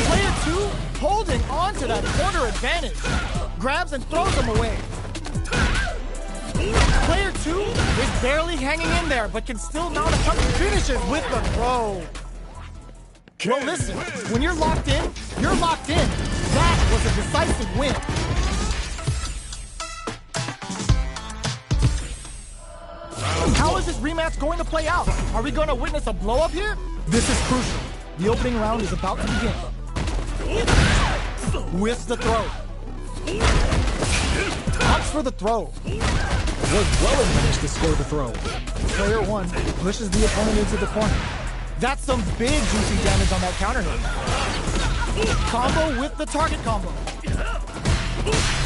Player 2 holding on to that corner advantage. Grabs and throws them away. Player 2 is barely hanging in there, but can still mount a couple finishes with the throw. Well, listen, when you're locked in, you're locked in. That was a decisive win. How is this rematch going to play out? Are we going to witness a blow-up here? This is crucial. The opening round is about to begin. Whiffs the throw. Opts for the throw. Was well managed to score the throw. Player 1 pushes the opponent into the corner. That's some big juicy damage on that counter hit. Combo with the target combo.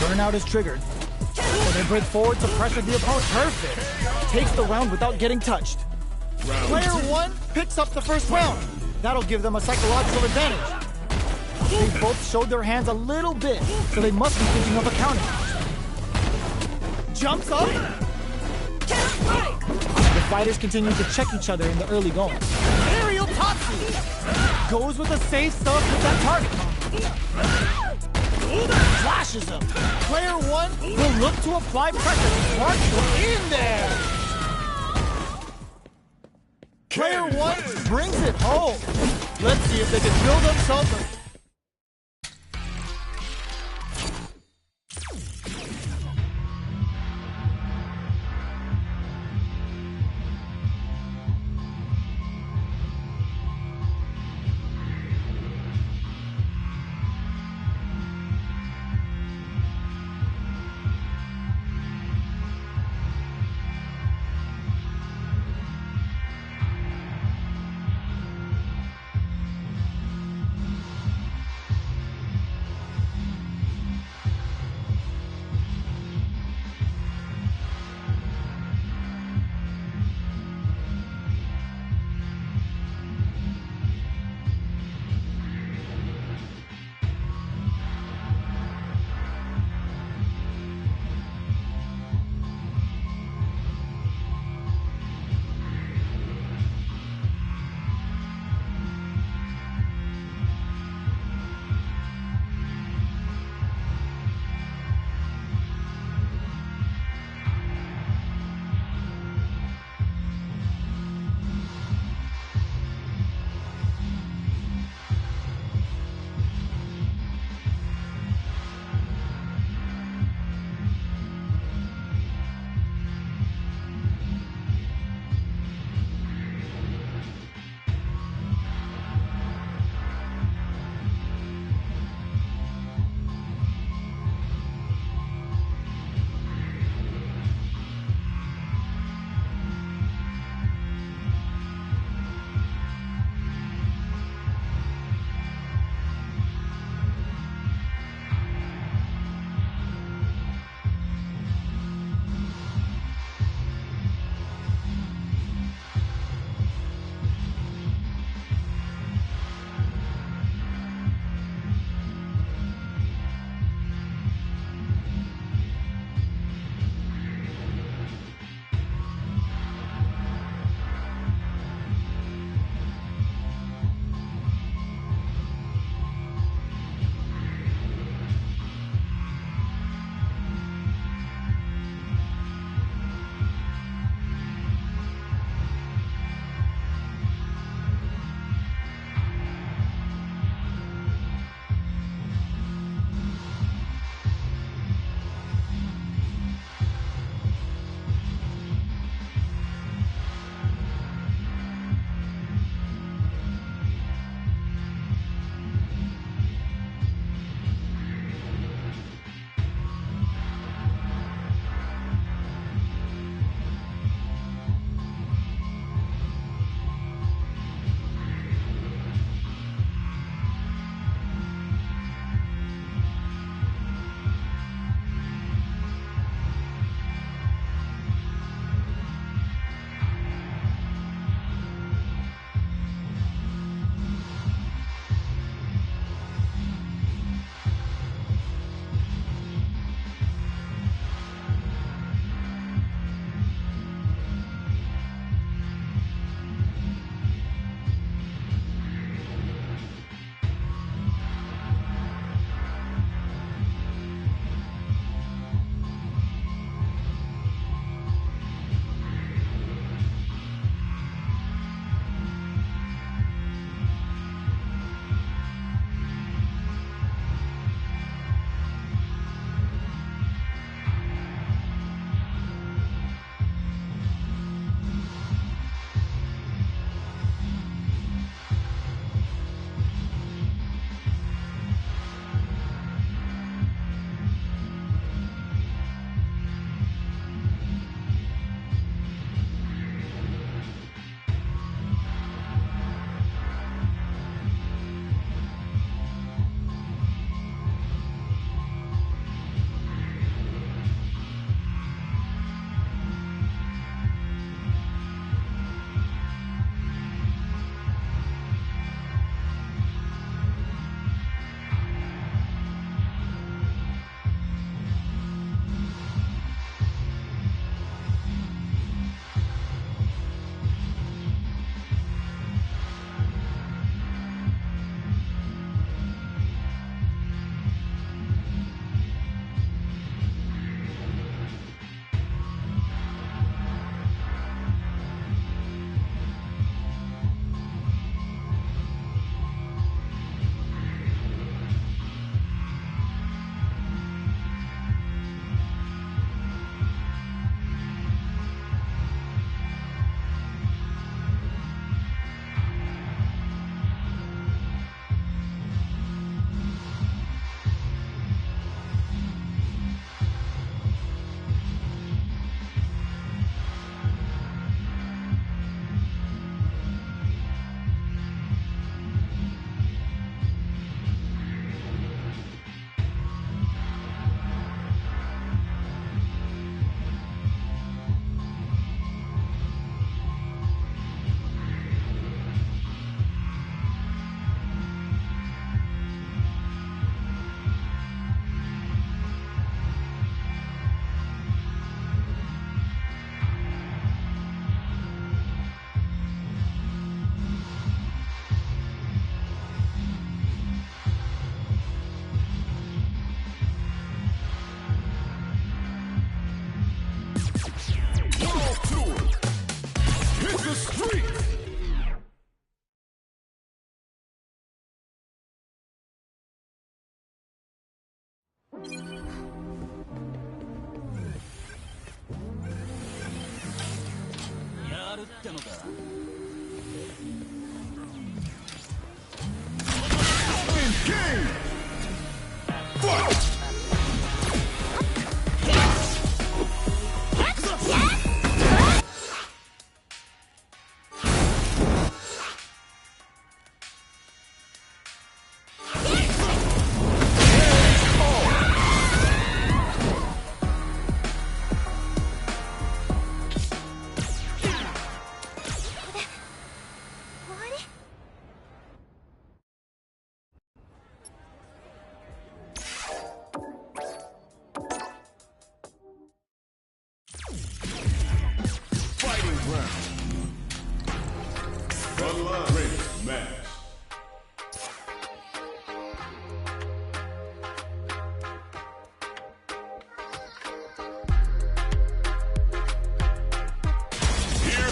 Burnout is triggered. They break forward to pressure the opponent. Perfect. Takes the round without getting touched. Player 1 picks up the first round. That'll give them a psychological advantage. They both showed their hands a little bit, so they must be thinking of a counter. Jumps up. The fighters continue to check each other in the early going. Aerial Tatsu goes with the safe stuff with that target. Flashes him. Player 1 will look to apply pressure. Marshall in there. Player 1 brings it home. Let's see if they can build themselves a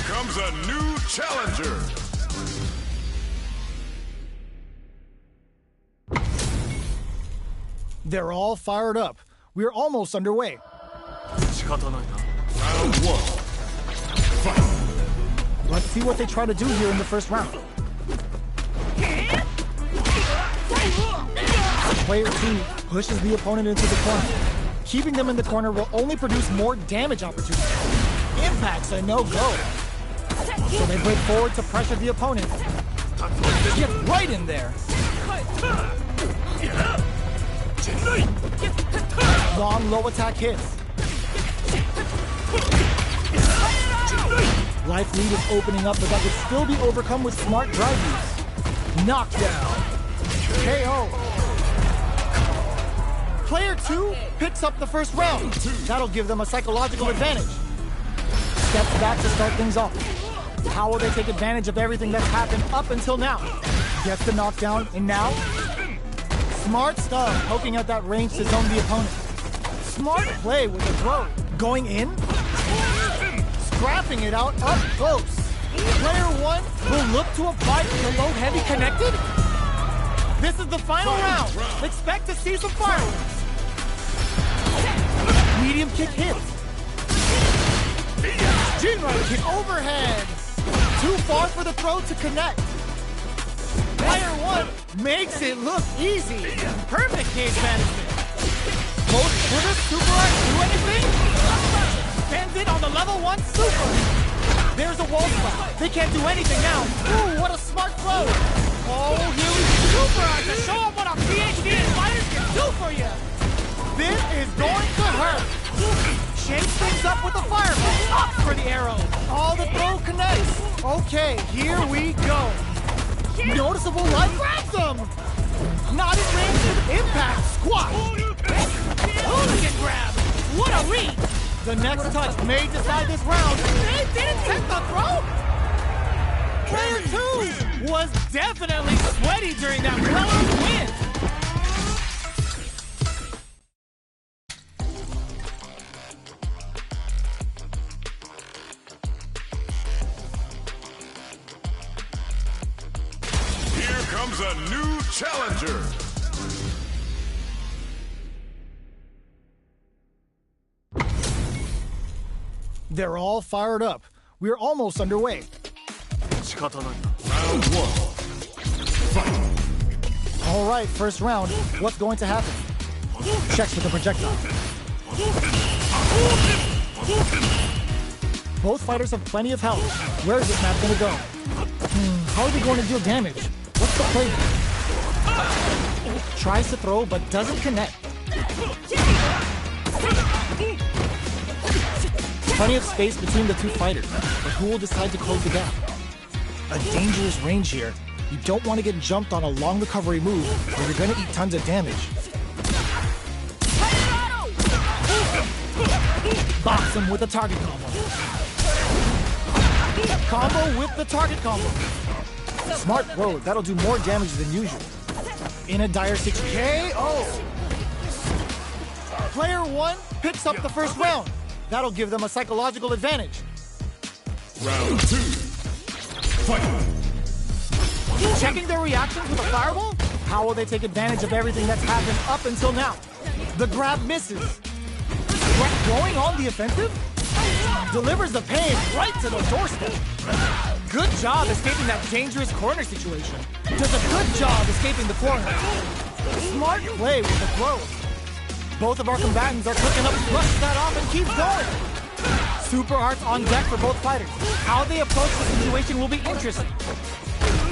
Comes a new challenger. They're all fired up. We're almost underway. Round 1. Fight. Let's see what they try to do here in the first round. Player 2 pushes the opponent into the corner. Keeping them in the corner will only produce more damage opportunities. Impact's a no-go. So they break forward to pressure the opponent. Get right in there. Long low attack hits. Life lead is opening up, but that could still be overcome with smart drive use. Knockdown. KO. Player 2 picks up the first round. That'll give them a psychological advantage. Steps back to start things off. How will they take advantage of everything that's happened up until now? Gets the knockdown, and now? Smart stuff, poking at that range to zone the opponent. Smart play with the throw. Going in? Scrapping it out up close. Player 1 will look to apply the low heavy connected. This is the final round. Expect to see some fireworks. Medium kick hits. Jinrai kick overhead. Too far for the throw to connect. Player 1 makes it look easy. Perfect cage management. Both Twitter Super Art do anything? Spends it on the level 1 super. There's a wall spot. They can't do anything now. Ooh, what a smart throw. Oh, here we go. Super Art to show them what a PhD in fighters can do for you. This is going to hurt. Shakes things up with the fireball. Up for the arrow. All the throw connects. Okay, here we go. Noticeable life grabs them. Not in range of impact. Squat. Hooligan grab. What a read. The next touch may decide this round. They didn't take the throw. Player 2 was definitely sweaty during that well-earned win. Comes a new challenger. They're all fired up. We're almost underway. Round 1. Fight. All right, first round. What's going to happen? Checks with the projectile. Both fighters have plenty of health. Where is this map going to go? How are they going to deal damage? What's the play? Tries to throw, but doesn't connect. Plenty of space between the two fighters, but who will decide to close the gap? A dangerous range here. You don't want to get jumped on a long recovery move, or you're going to eat tons of damage. Box him with a target combo. Combo with the target combo. Smart throw, that'll do more damage than usual. In a dire situation. KO! Player 1 picks up the first round. That'll give them a psychological advantage. Round 2. Checking their reactions with a fireball? How will they take advantage of everything that's happened up until now? The grab misses. Going on the offensive? Delivers the pain right to the doorstep. Good job escaping that dangerous corner situation. Does a good job escaping the corner. Smart play with the throw. Both of our combatants are cooking up, brushes that off and keeps going. Super hearts on deck for both fighters. How they approach the situation will be interesting.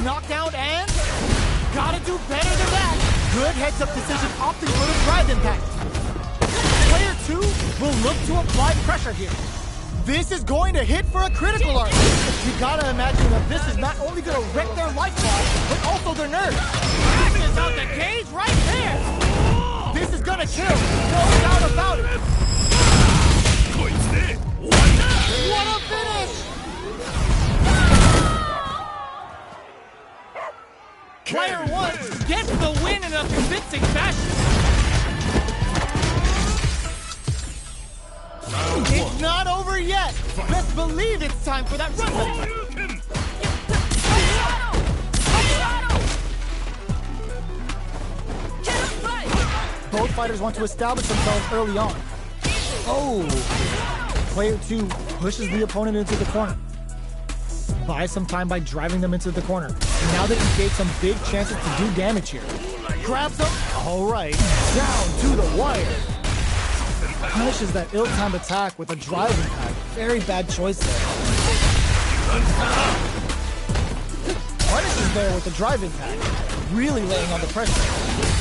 Knockdown and gotta do better than that. Good heads-up decision opting for the drive impact. Player 2 will look to apply pressure here. This is going to hit for a critical art. You gotta imagine that this is not only gonna wreck their lifestyle, but also their nerves. This is out the cage right there. This is gonna kill, no doubt about it. What a finish! Player 1 gets the win in a convincing fashion. It's not over yet. Best believe it's time for that run back. Both fighters want to establish themselves early on. Oh! Player 2 pushes the opponent into the corner. Buys some time by driving them into the corner. And now they can create some big chances to do damage here. Grabs them. All right. Down to the wire. Punishes that ill-timed attack with a drive impact. Very bad choice there. Punishes there with the drive impact. Really laying on the pressure.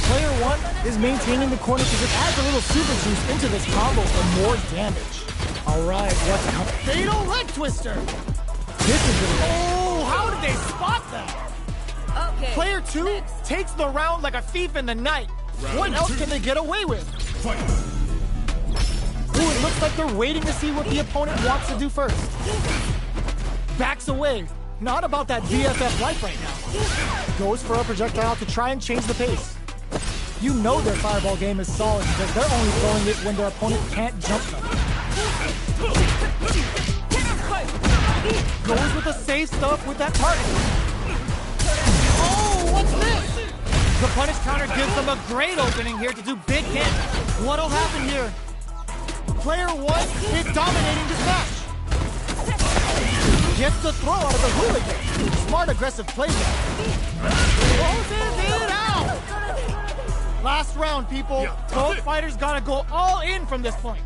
Player 1 is maintaining the corner because it adds a little super juice into this combo for more damage. Alright, what's a fatal leg twister? This is really... Oh, how did they spot that? Okay. Player 2 takes the round like a thief in the night. What else can they get away with? Ooh, it looks like they're waiting to see what the opponent wants to do first. Backs away. Not about that BFF life right now. Goes for a projectile to try and change the pace. You know their fireball game is solid because they're only throwing it when their opponent can't jump them. Goes with the safe stuff with that target. Oh, what's this? The punish counter gives them a great opening here to do big damage. What'll happen here? Player 1 is dominating this match. Gets the throw out of the hooligan. Smart, aggressive play there. Closes it out. Last round, people. Both fighters gotta go all in from this point.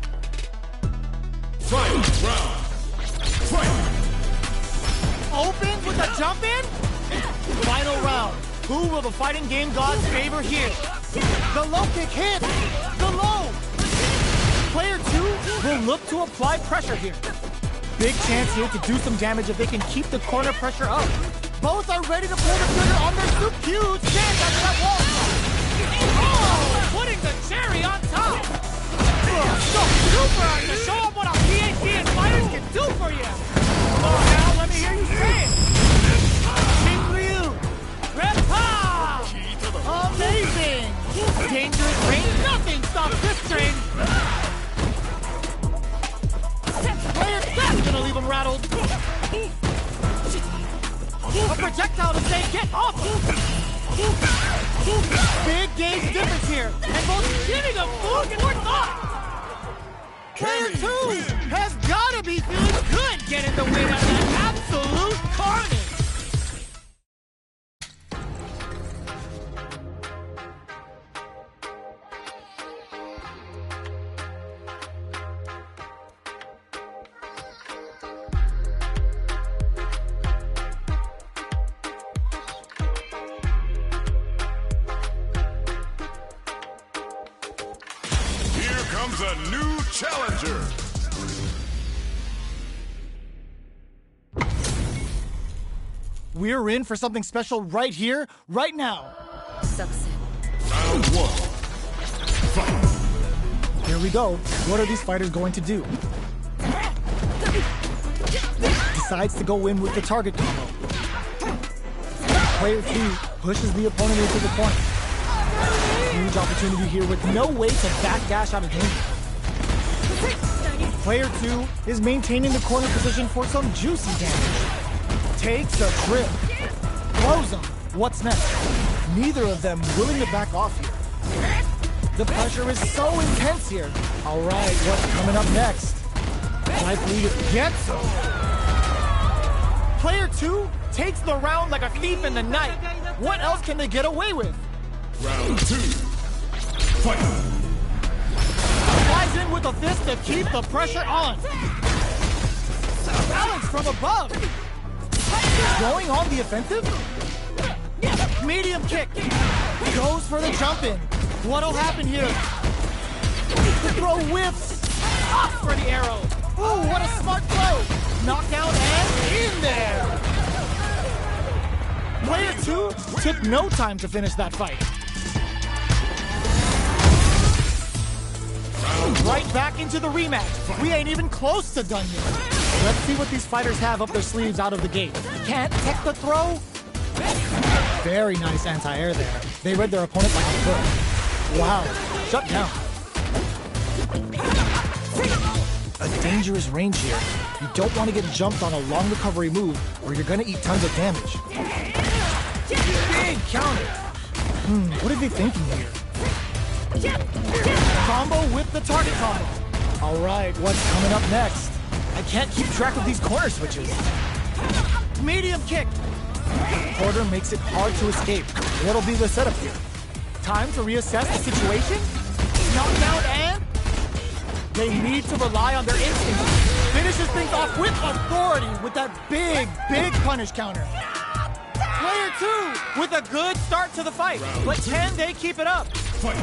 Final round. Fight. Opens with a jump in. Final round. Who will the fighting game gods favor here? The low kick hit. The low. Player 2 will look to apply pressure here. Big chance here to do some damage if they can keep the corner pressure up. Both are ready to pull the trigger on their huge chance after that wall. Oh, putting the cherry on top. So super to show up what a PhD and fighters can do for you. Oh, now let me hear you say it. Shinryu, Repa. Amazing. Dangerous range, nothing stops this train. That's gonna leave him rattled. A projectile to say, get off him! Big gauge difference here, and both giving him food for thought. Player 2 has gotta be feeling good getting the win out of that absolute carnage. Comes a new challenger. We're in for something special right here, right now. Success. Round 1. Fight. Here we go. What are these fighters going to do? Decides to go in with the target combo. Player 2 pushes the opponent into the corner. Huge opportunity here with no way to backdash out of danger. Player 2 is maintaining the corner position for some juicy damage. takes a trip. Throws him. What's next? Neither of them willing to back off here. The pressure is so intense here. All right, what's coming up next? Life lead gets him. Player 2 takes the round like a thief in the night. What else can they get away with? Round 2. Fight. Flies in with a fist to keep the pressure on. Balance from above. Going on the offensive. Medium kick. Goes for the jump in. What'll happen here? The throw whiffs. Off for the arrow. Ooh, what a smart throw. Knockdown and in there. Player 2 took no time to finish that fight. Right back into the rematch. We ain't even close to done yet. Let's see what these fighters have up their sleeves out of the gate. Can't tech the throw. Very nice anti-air there. They read their opponent like a book. Wow, shut down. A dangerous range here. You don't want to get jumped on a long recovery move or you're going to eat tons of damage. Big counter. What are they thinking here? Combo with the target combo. All right, what's coming up next? I can't keep track of these corner switches. Medium kick. Porter makes it hard to escape. What'll be the setup here? Time to reassess the situation? Knockdown and... They need to rely on their instincts. Finishes things off with authority with that big punish counter. Player 2 with a good start to the fight. But can they keep it up? Fight.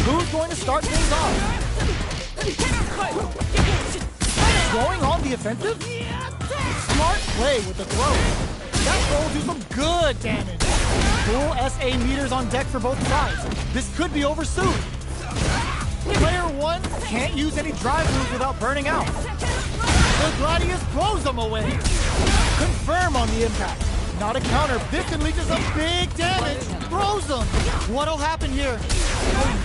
Who's going to start things off? Going on the offensive? Smart play with the throw. That throw will do some good damage. Full SA meters on deck for both sides. This could be over soon. Player 1 can't use any drive moves without burning out. The Gladius blows them away. Confirm on the impact. Not a counter. This can lead to some big damage. Throws them. What'll happen here?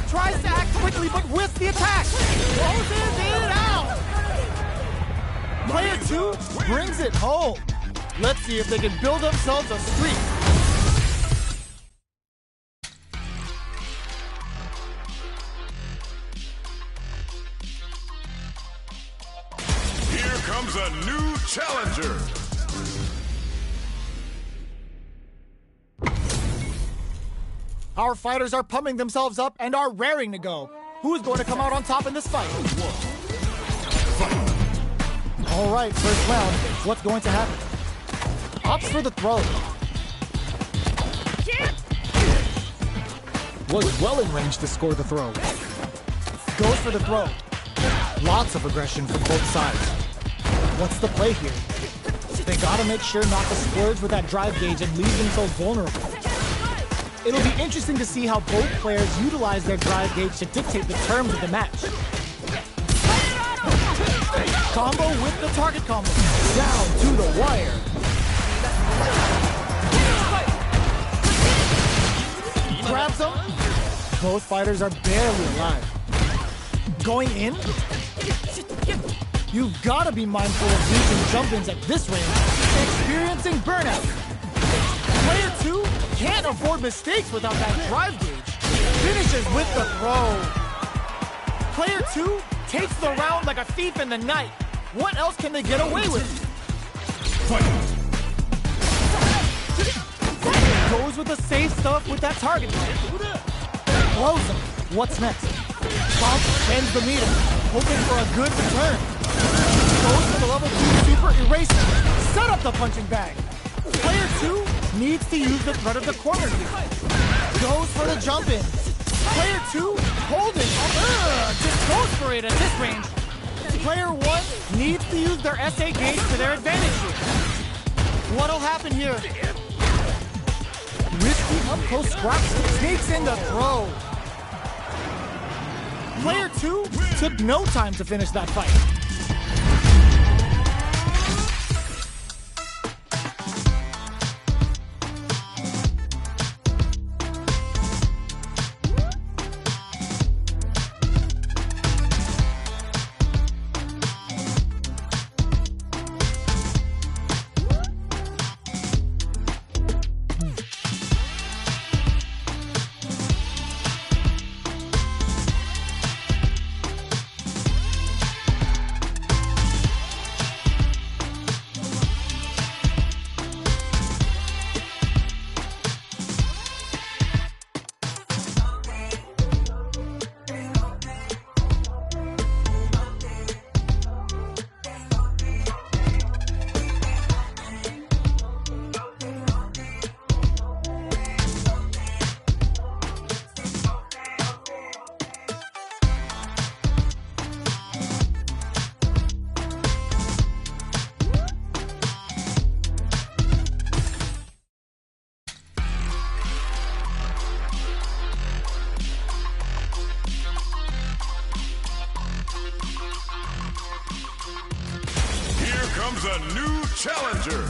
Tries to act quickly, but with the attack. Closes it out. Player 2 brings it home. Let's see if they can build themselves a streak. Here comes a new challenger. Our fighters are pumping themselves up and are raring to go. Who's going to come out on top in this fight? All right, first round. What's going to happen? Opts for the throw. Was well in range to score the throw. Goes for the throw. Lots of aggression from both sides. What's the play here? They gotta make sure not to splurge with that drive gauge and leave themselves vulnerable. It'll be interesting to see how both players utilize their drive gauge to dictate the terms of the match. Combo with the target combo. Down to the wire. Grabs him. Both fighters are barely alive. Going in? You've got to be mindful of using jump-ins at this range. Experiencing burnout. Player 2 can't afford mistakes without that drive gauge. Finishes with the throw. Player 2 takes the round like a thief in the night. What else can they get away with? Goes with the safe stuff with that target. Blows him. What's next? Bump bends the meter, hoping for a good return. Goes for the level 2 super eraser. Set up the punching bag. Player 2 needs to use the threat of the corner here. Goes for the jump in. Player 2 holding. Just goes for it at this range. Player 1 needs to use their SA gauge to their advantage here. What'll happen here? Risky up-close scrap sneaks in the throw. Player 2 took no time to finish that fight. comes a new challenger.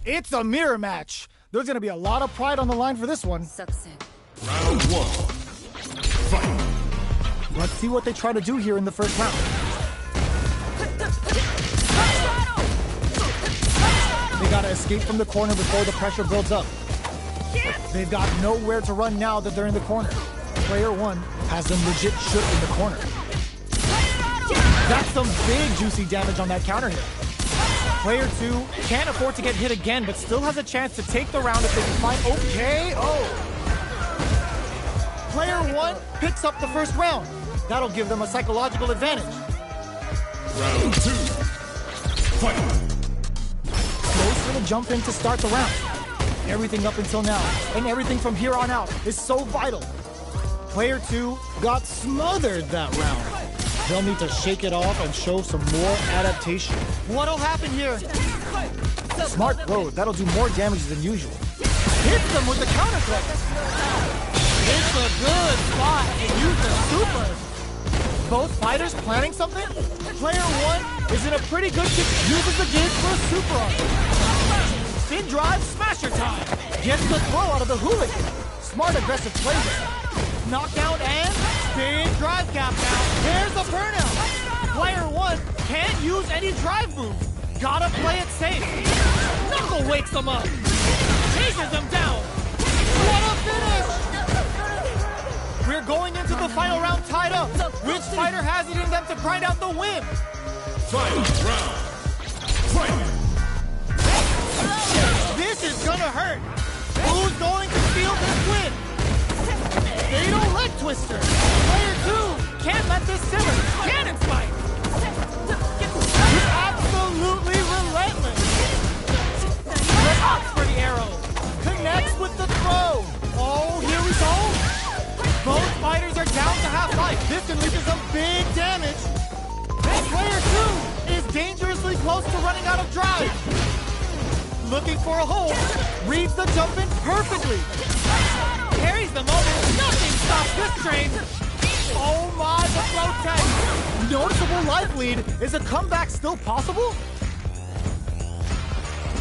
It's a mirror match. There's gonna be a lot of pride on the line for this one. Success. Round one. Fight. Let's see what they try to do here in the first round. They gotta escape from the corner before the pressure builds up. They've got nowhere to run now that they're in the corner. Player one has them legit shook in the corner. That's some big juicy damage on that counter hit. Player two can't afford to get hit again, but still has a chance to take the round if they can find KO. Player one picks up the first round. That'll give them a psychological advantage. Round two. Fight. Flo's gonna jump in to start the round. Everything up until now, and everything from here on out, is so vital. Player two got smothered that round. They'll need to shake it off and show some more adaptation. What'll happen here? Smart throw, that'll do more damage than usual. Hits them with the counter click. It's a good spot to use the super. Both fighters planning something? Player one is in a pretty good position. Uses the gauge for a super arm. Spin drive, smasher time. Gets the throw out of the hooligan. Smart aggressive play there. Knockdown and big drive gap now. There's the burnout. Player one can't use any drive move. Gotta play it safe. Knuckle wakes him up. Chases him down. What a finish! We're going into the final round tied up. Which fighter has it in them to grind out the win? Final round. Fight. This is gonna hurt. Who's going to steal this win? Fatal leg twister. Player two can't let this simmer. Cannon spike. Absolutely relentless. Opts for the arrow. Connects with the throw. Oh, here we go. Both fighters are down to half life. This can lead to some big damage. Player two is dangerously close to running out of drive. Looking for a hole. Reads the jump in perfectly. Carries the moment. Nothing stops this train. Oh my, the throw tag. Noticeable life lead. Is a comeback still possible?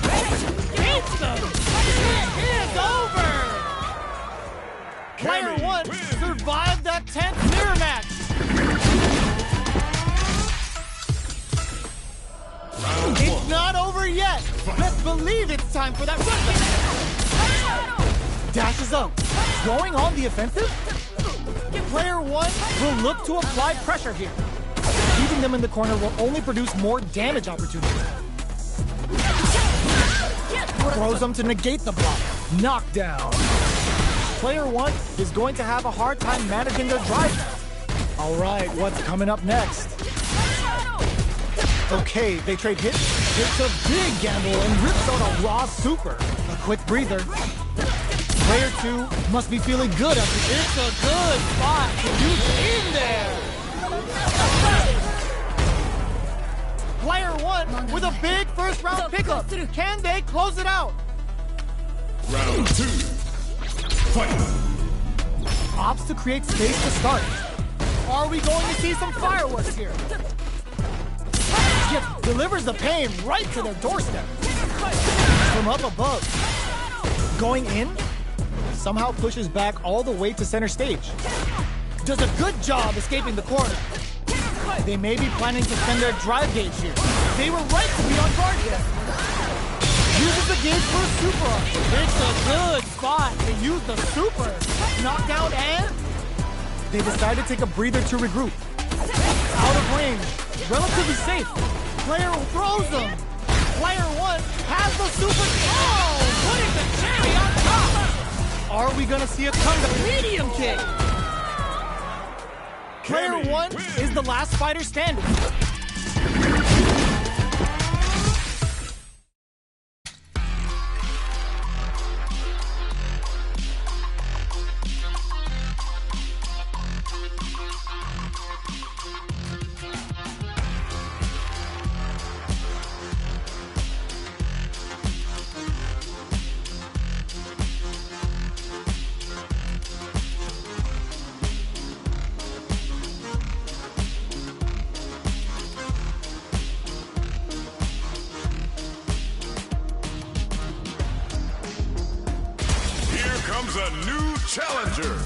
Beats them. It is over. Player one survived that 10th mirror match. It's not over yet. Let's believe it's time for that run back. Dashes up. Going on the offensive? Player one will look to apply pressure here. Keeping them in the corner will only produce more damage opportunities. Throws them to negate the block. Knockdown. Player one is going to have a hard time managing their drive now. All right, what's coming up next? Okay, they trade hits. It's a big gamble and rips out a raw super. A quick breather. Player two must be feeling good after this. It's a good spot to use in there. Player one with a big first round pickup. Can they close it out? Round two. Fight. Opts to create space to start. Are we going to see some fireworks here? Yet delivers the pain right to their doorstep. From up above. Going in. Somehow pushes back all the way to center stage. Does a good job escaping the corner. They may be planning to spend their drive gauge here. They were right to be on guard here. Uses the gauge for a super arm. It's a good spot to use the super. Knockdown and they decide to take a breather to regroup. Out of range. Relatively safe. Player throws them. Player one has the super. Oh, putting the cherry on top. Are we gonna see a comeback? Medium kick. Player one is the last fighter standing. comes a new challenger.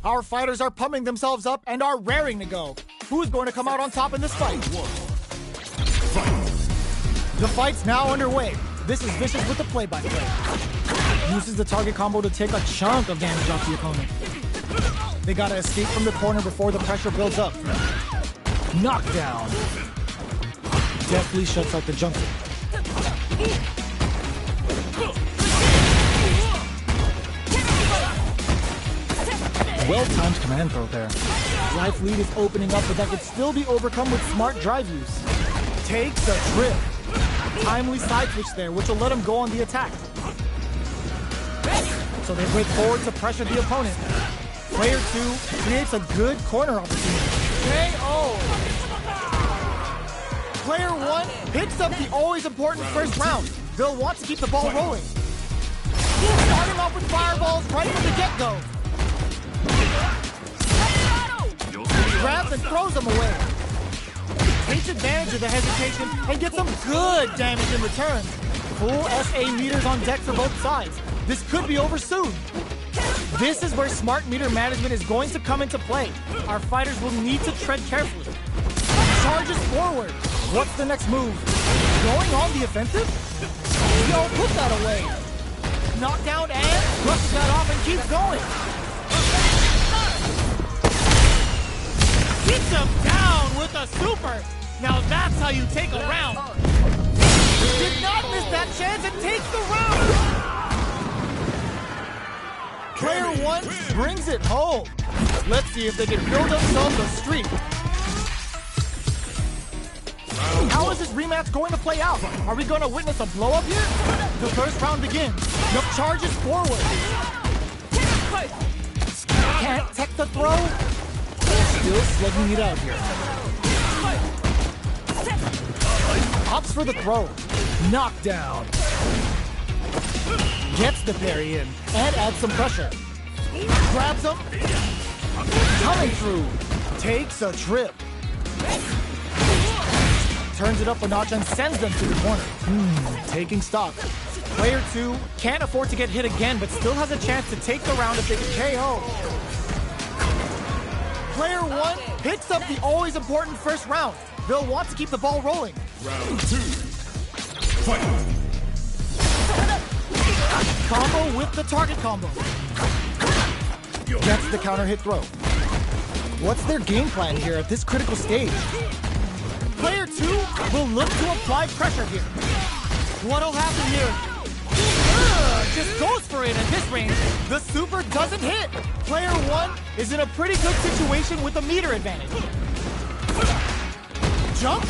Our fighters are pumping themselves up and are raring to go. Who's going to come out on top in this fight? The fight's now underway. This is Vicious with the play-by-play. Uses the target combo to take a chunk of damage off the opponent. They gotta escape from the corner before the pressure builds up. Knockdown. Deftly shuts out the jump. Well-timed command throw there. Life lead is opening up, but that could still be overcome with smart drive use. Takes a trip. Timely side switch there, which will let him go on the attack. So they break forward to pressure the opponent. Player 2 creates a good corner opportunity. KO! Player 1 picks up the always important first round. They'll want to keep the ball rolling. Starting off with fireballs right from the get-go. Grabs and throws them away. Takes advantage of the hesitation and gets some good damage in return. Full SA meters on deck for both sides. This could be over soon. This is where smart meter management is going to come into play. Our fighters will need to tread carefully. Charges forward. What's the next move? Going on the offensive? Yo, put that away. Knockdown and brushes that off and keeps going. Gets him down with a super. Now that's how you take a round. Did not miss that chance and takes the round. Player 1 brings it home. Let's see if they can build themselves a streak. How is this rematch going to play out? Are we going to witness a blow-up here? The first round begins. The charges forward. Can't tech the throw. Still slugging it out here. Opts for the throw. Knockdown. Gets the parry in and adds some pressure. Grabs him. Coming through. Takes a trip. Turns it up a notch and sends them to the corner. Taking stock. Player 2 can't afford to get hit again, but still has a chance to take the round if they can KO. Player 1 picks up the always important first round. They'll want to keep the ball rolling. Round 2. Fight. Combo with the target combo. Gets the counter hit throw. What's their game plan here at this critical stage? Player 2 will look to apply pressure here. What'll happen here? Just goes for it at this range. The super doesn't hit. Player 1 is in a pretty good situation with a meter advantage. Jump.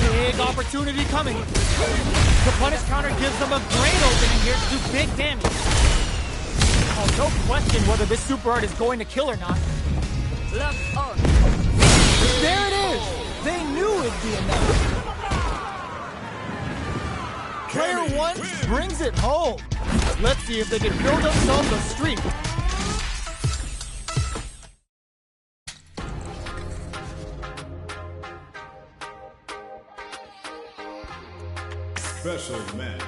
Big opportunity coming. The punish counter gives them a great opening here to do big damage. Oh, no question whether this super art is going to kill or not. There it is! They knew it'd be enough. Player 1 brings it home. Let's see if they can build themselves a streak. Special match.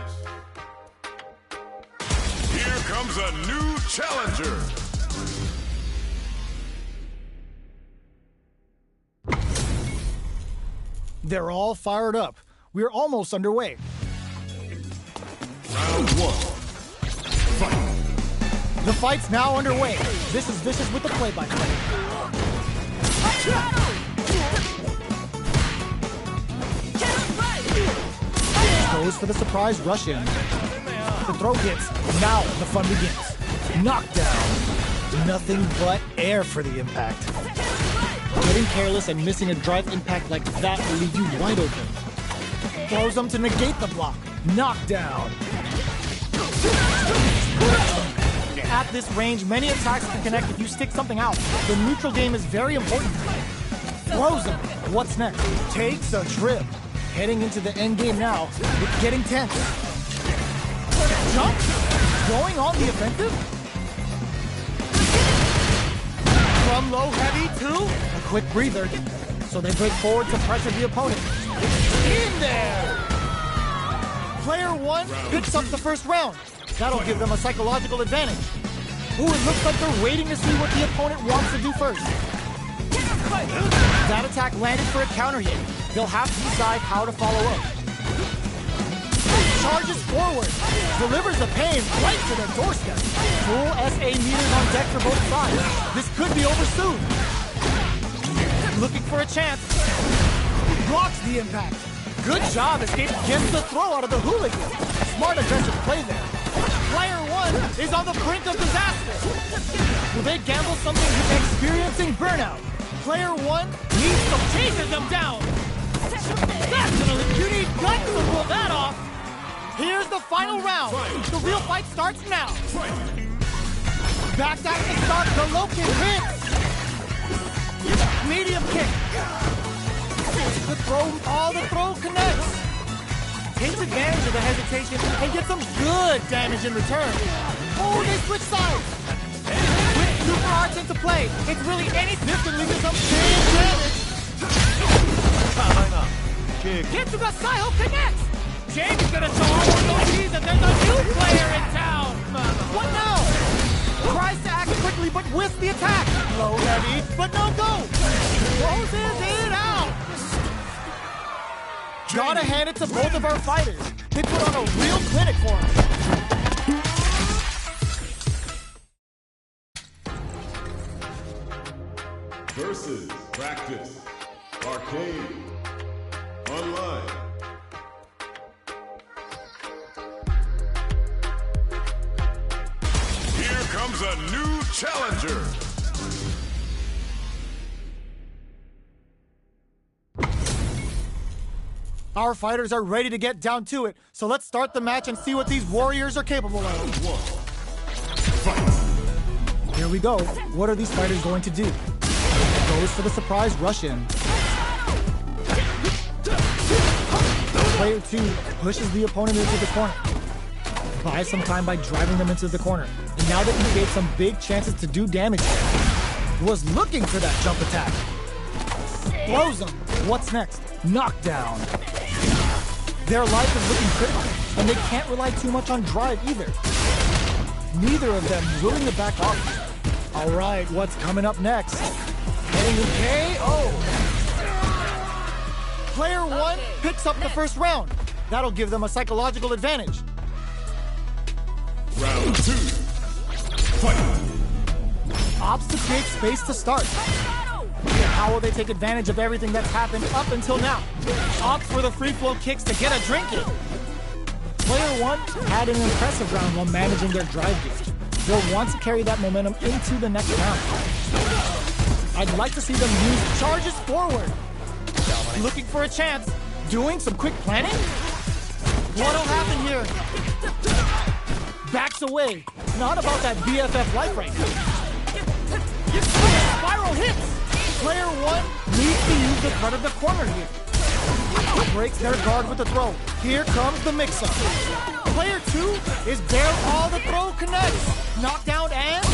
Here comes a new challenger. They're all fired up. We're almost underway. Round 1. Fight. The fight's now underway. This is Vicious with the play-by-play. Goes for the surprise rush in. The throw hits. Now the fun begins. Knockdown. Nothing but air for the impact. Getting careless and missing a drive impact like that will leave you wide open. Throws them to negate the block. Knockdown. At this range, many attacks can connect if you stick something out. The neutral game is very important. Throws him. What's next? Takes a trip. Heading into the end game now. It's getting tense. Jump. Going on the offensive. From low heavy to a quick breather. so they break forward to pressure the opponent. In there! Player 1 picks up the first round. That'll give them a psychological advantage. Ooh, it looks like they're waiting to see what the opponent wants to do first. That attack landed for a counter hit. They'll have to decide how to follow up. Charges forward, delivers the pain right to their doorstep. Full SA meters on deck for both sides. This could be over soon. Looking for a chance. Blocks the impact. Good job escaping against the throw out of the hooligan. Smart aggressive play there. Player 1 is on the brink of disaster. Will they gamble something with experiencing burnout? Player 1 needs to chases them down. You need guts to pull that off. Here's the final round. The real fight starts now. Back dash to start. The low kick hits. Medium kick. The throw, all the throw connects. Takes advantage of the hesitation and gets some good damage in return. Oh, they switch sides. With super arts into play, it's really anything can lead to some big damage. Getsuga Saiho connects. Jamie's gonna show all of those keys and there's a new player in town. What now? Tries to act quickly but whiffs the attack. Low heavy, but no go. Closes it out. Gotta hand it to both of our fighters. They put on a real clinic for us. Versus Practice Arcade Online. Here comes a new challenger. Our fighters are ready to get down to it, so let's start the match and see what these warriors are capable of. Here we go. What are these fighters going to do? Goes for the surprise rush-in. Player 2 pushes the opponent into the corner. Buys some time by driving them into the corner. And now they can create some big chances to do damage. Was looking for that jump attack. Throws them. What's next? Knockdown. Their life is looking critical, and they can't rely too much on drive either. Neither of them willing to back off. All right, what's coming up next? Getting a KO. Player 1 picks up the first round. That'll give them a psychological advantage. Round 2. Fight. Opts to create space to start. How will they take advantage of everything that's happened up until now? Opts for the free flow kicks to get a drink in. Player 1 had an impressive round while managing their drive gauge. They'll want to carry that momentum into the next round. I'd like to see them use charges forward. Looking for a chance. Doing some quick planning? What'll happen here? Backs away. Not about that BFF life right now. Spiral hits. Player 1 needs to use the cut of the corner here. Breaks their guard with the throw. Here comes the mix-up. Player 2 is there, all the throw connects. Knockdown and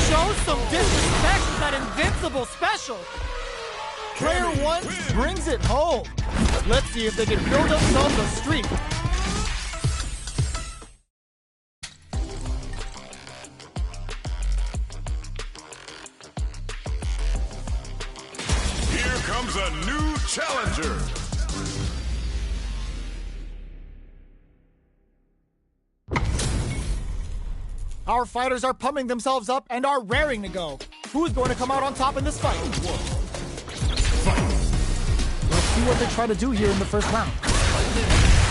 shows some disrespect with that invincible special. Player 1 brings it home. Let's see if they can build themselves a streak. Here comes a new challenger. Our fighters are pumping themselves up and are raring to go. Who's going to come out on top in this fight? Let's see what they try to do here in the first round.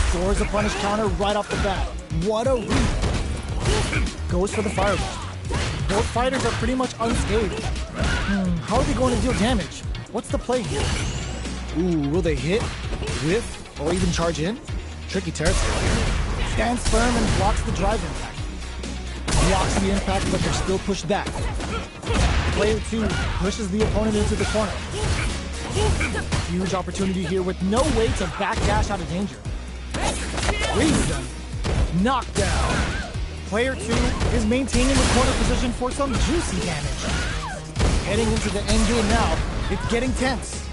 Scores a punish counter right off the bat. What a read. Goes for the fireball. Both fighters are pretty much unscathed. How are they going to deal damage? What's the play here? Ooh, will they hit, whiff, or even charge in? Tricky territory here. Stands firm and blocks the drive impact. Blocks the impact, but they're still pushed back. Player 2 pushes the opponent into the corner. Huge opportunity here with no way to backdash out of danger. Freeze them. Knockdown. Player 2 is maintaining the corner position for some juicy damage. Heading into the end game now, it's getting tense.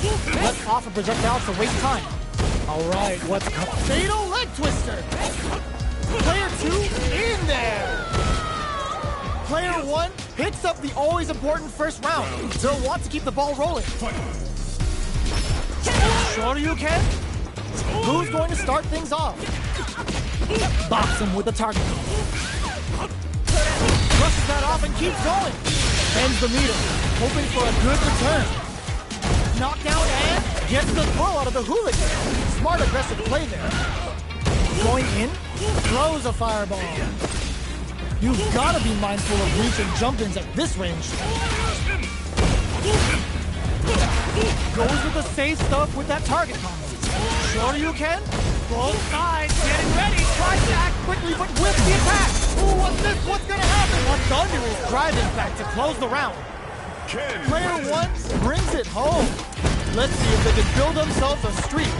Let's offer projectiles to waste time. Alright, what's coming? Fatal leg twister! Player 2 in there! Player 1 picks up the always important first round. They'll want to keep the ball rolling. Shoryuken? Who's going to start things off? Box him with the target. Brushes that off and keeps going. Bends the meter, hoping for a good return. Knockdown and gets the throw out of the hooligan. Smart aggressive play there. Going in, throws a fireball. You've got to be mindful of reach and jump-ins at this range. Goes with the safe stuff with that target combo. Shoryuken, both sides getting ready. Tries to act quickly, but with the attack. Ooh, what's this? What's gonna happen? A thunderous drive impact to close the round. Player 1 brings it home. Let's see if they can build themselves a streak.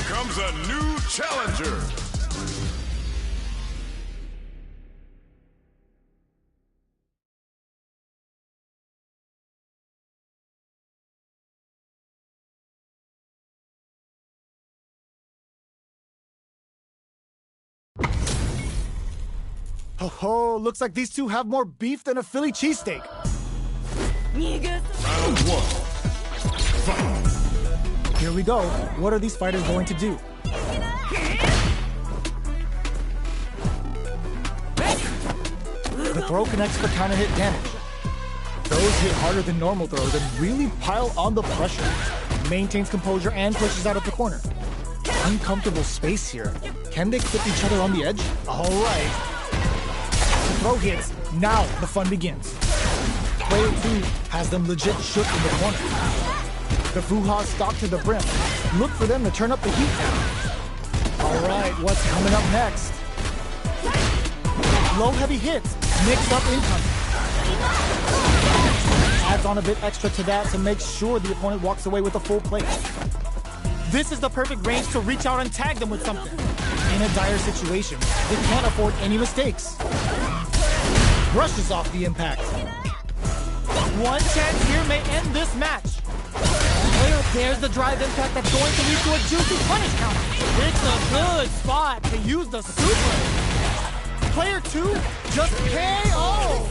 Comes a new challenger. Oh, looks like these two have more beef than a Philly cheesesteak. Round 1. Fight. Here we go. What are these fighters going to do? The throw connects for counter hit damage. Those hit harder than normal throws and really pile on the pressure. Maintains composure and pushes out of the corner. Uncomfortable space here. Can they clip each other on the edge? All right. The throw hits. Now the fun begins. Player 2 has them legit shook in the corner. The Fuha stalk to the brim. Look for them to turn up the heat now. All right, what's coming up next? Low heavy hits, mix up incoming. Adds on a bit extra to that to make sure the opponent walks away with a full plate. This is the perfect range to reach out and tag them with something. In a dire situation, they can't afford any mistakes. Brushes off the impact. One chance here may end this match. There's the drive impact that's going to lead to a juicy punish counter. It's a good spot to use the super. Player 2 just KO.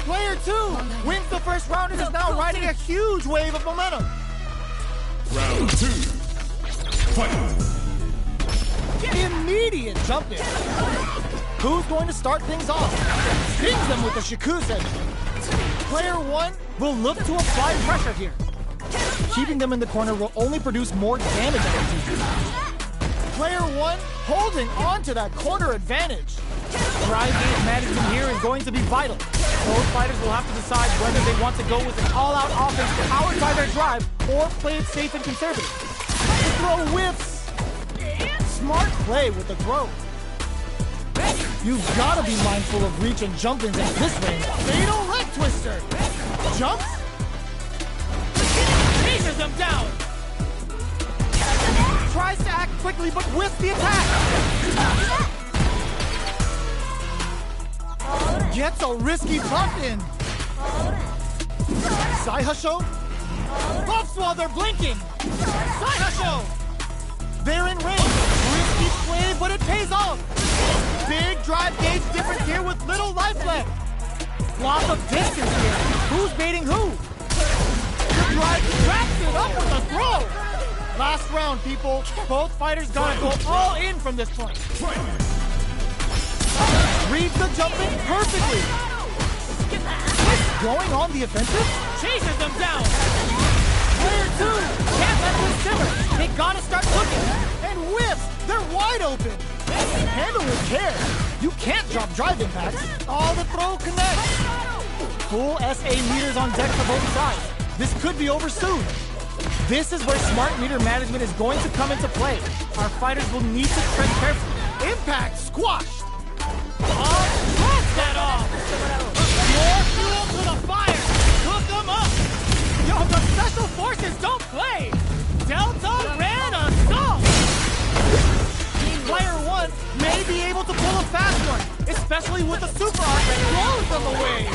Player 2 wins the first round and is now riding a huge wave of momentum. Round 2. Fight. Immediate jump in. Who's going to start things off? Stings them with the Shikusen. Player 1 will look to apply pressure here. Keeping them in the corner will only produce more damage at the Player 1 holding on to that corner advantage. Drive gauge management here is going to be vital. Both fighters will have to decide whether they want to go with an all-out offense powered by their drive or play it safe and conservative. The throw whiffs. Smart play with the throw. You've got to be mindful of reach and jump-ins at this range. Fatal leg twister. Jumps. Chases him down. Tries to act quickly, but with the attack. Gets a risky bump in. Saihasho. Buffs while they're blinking. Saihasho. They're in range. Risky play, but it pays off. Big drive gauge difference here with little life left. Lots of distance here. Who's baiting who? The drive wraps it up with a throw. Last round, people. Both fighters gotta go all in from this point. Reads the jumping perfectly. Going on the offensive. Chases them down. Player 2 can't let this simmer. They gotta start cooking. And whiffs. They're wide open. Handle with care. You can't drop drive impacts. All the throw connects. Full SA meters on deck for both sides. This could be over soon. This is where smart meter management is going to come into play. Our fighters will need to tread carefully. Impact squashed. Blast that off! More fuel to the fire! Cook them up! Yo, the special forces don't play. Delta ran assault! Player 1 may be able to pull a fast one, especially with the super art that blows them away.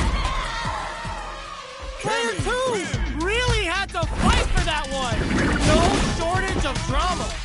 Player 2 really had to fight for that one! No shortage of drama!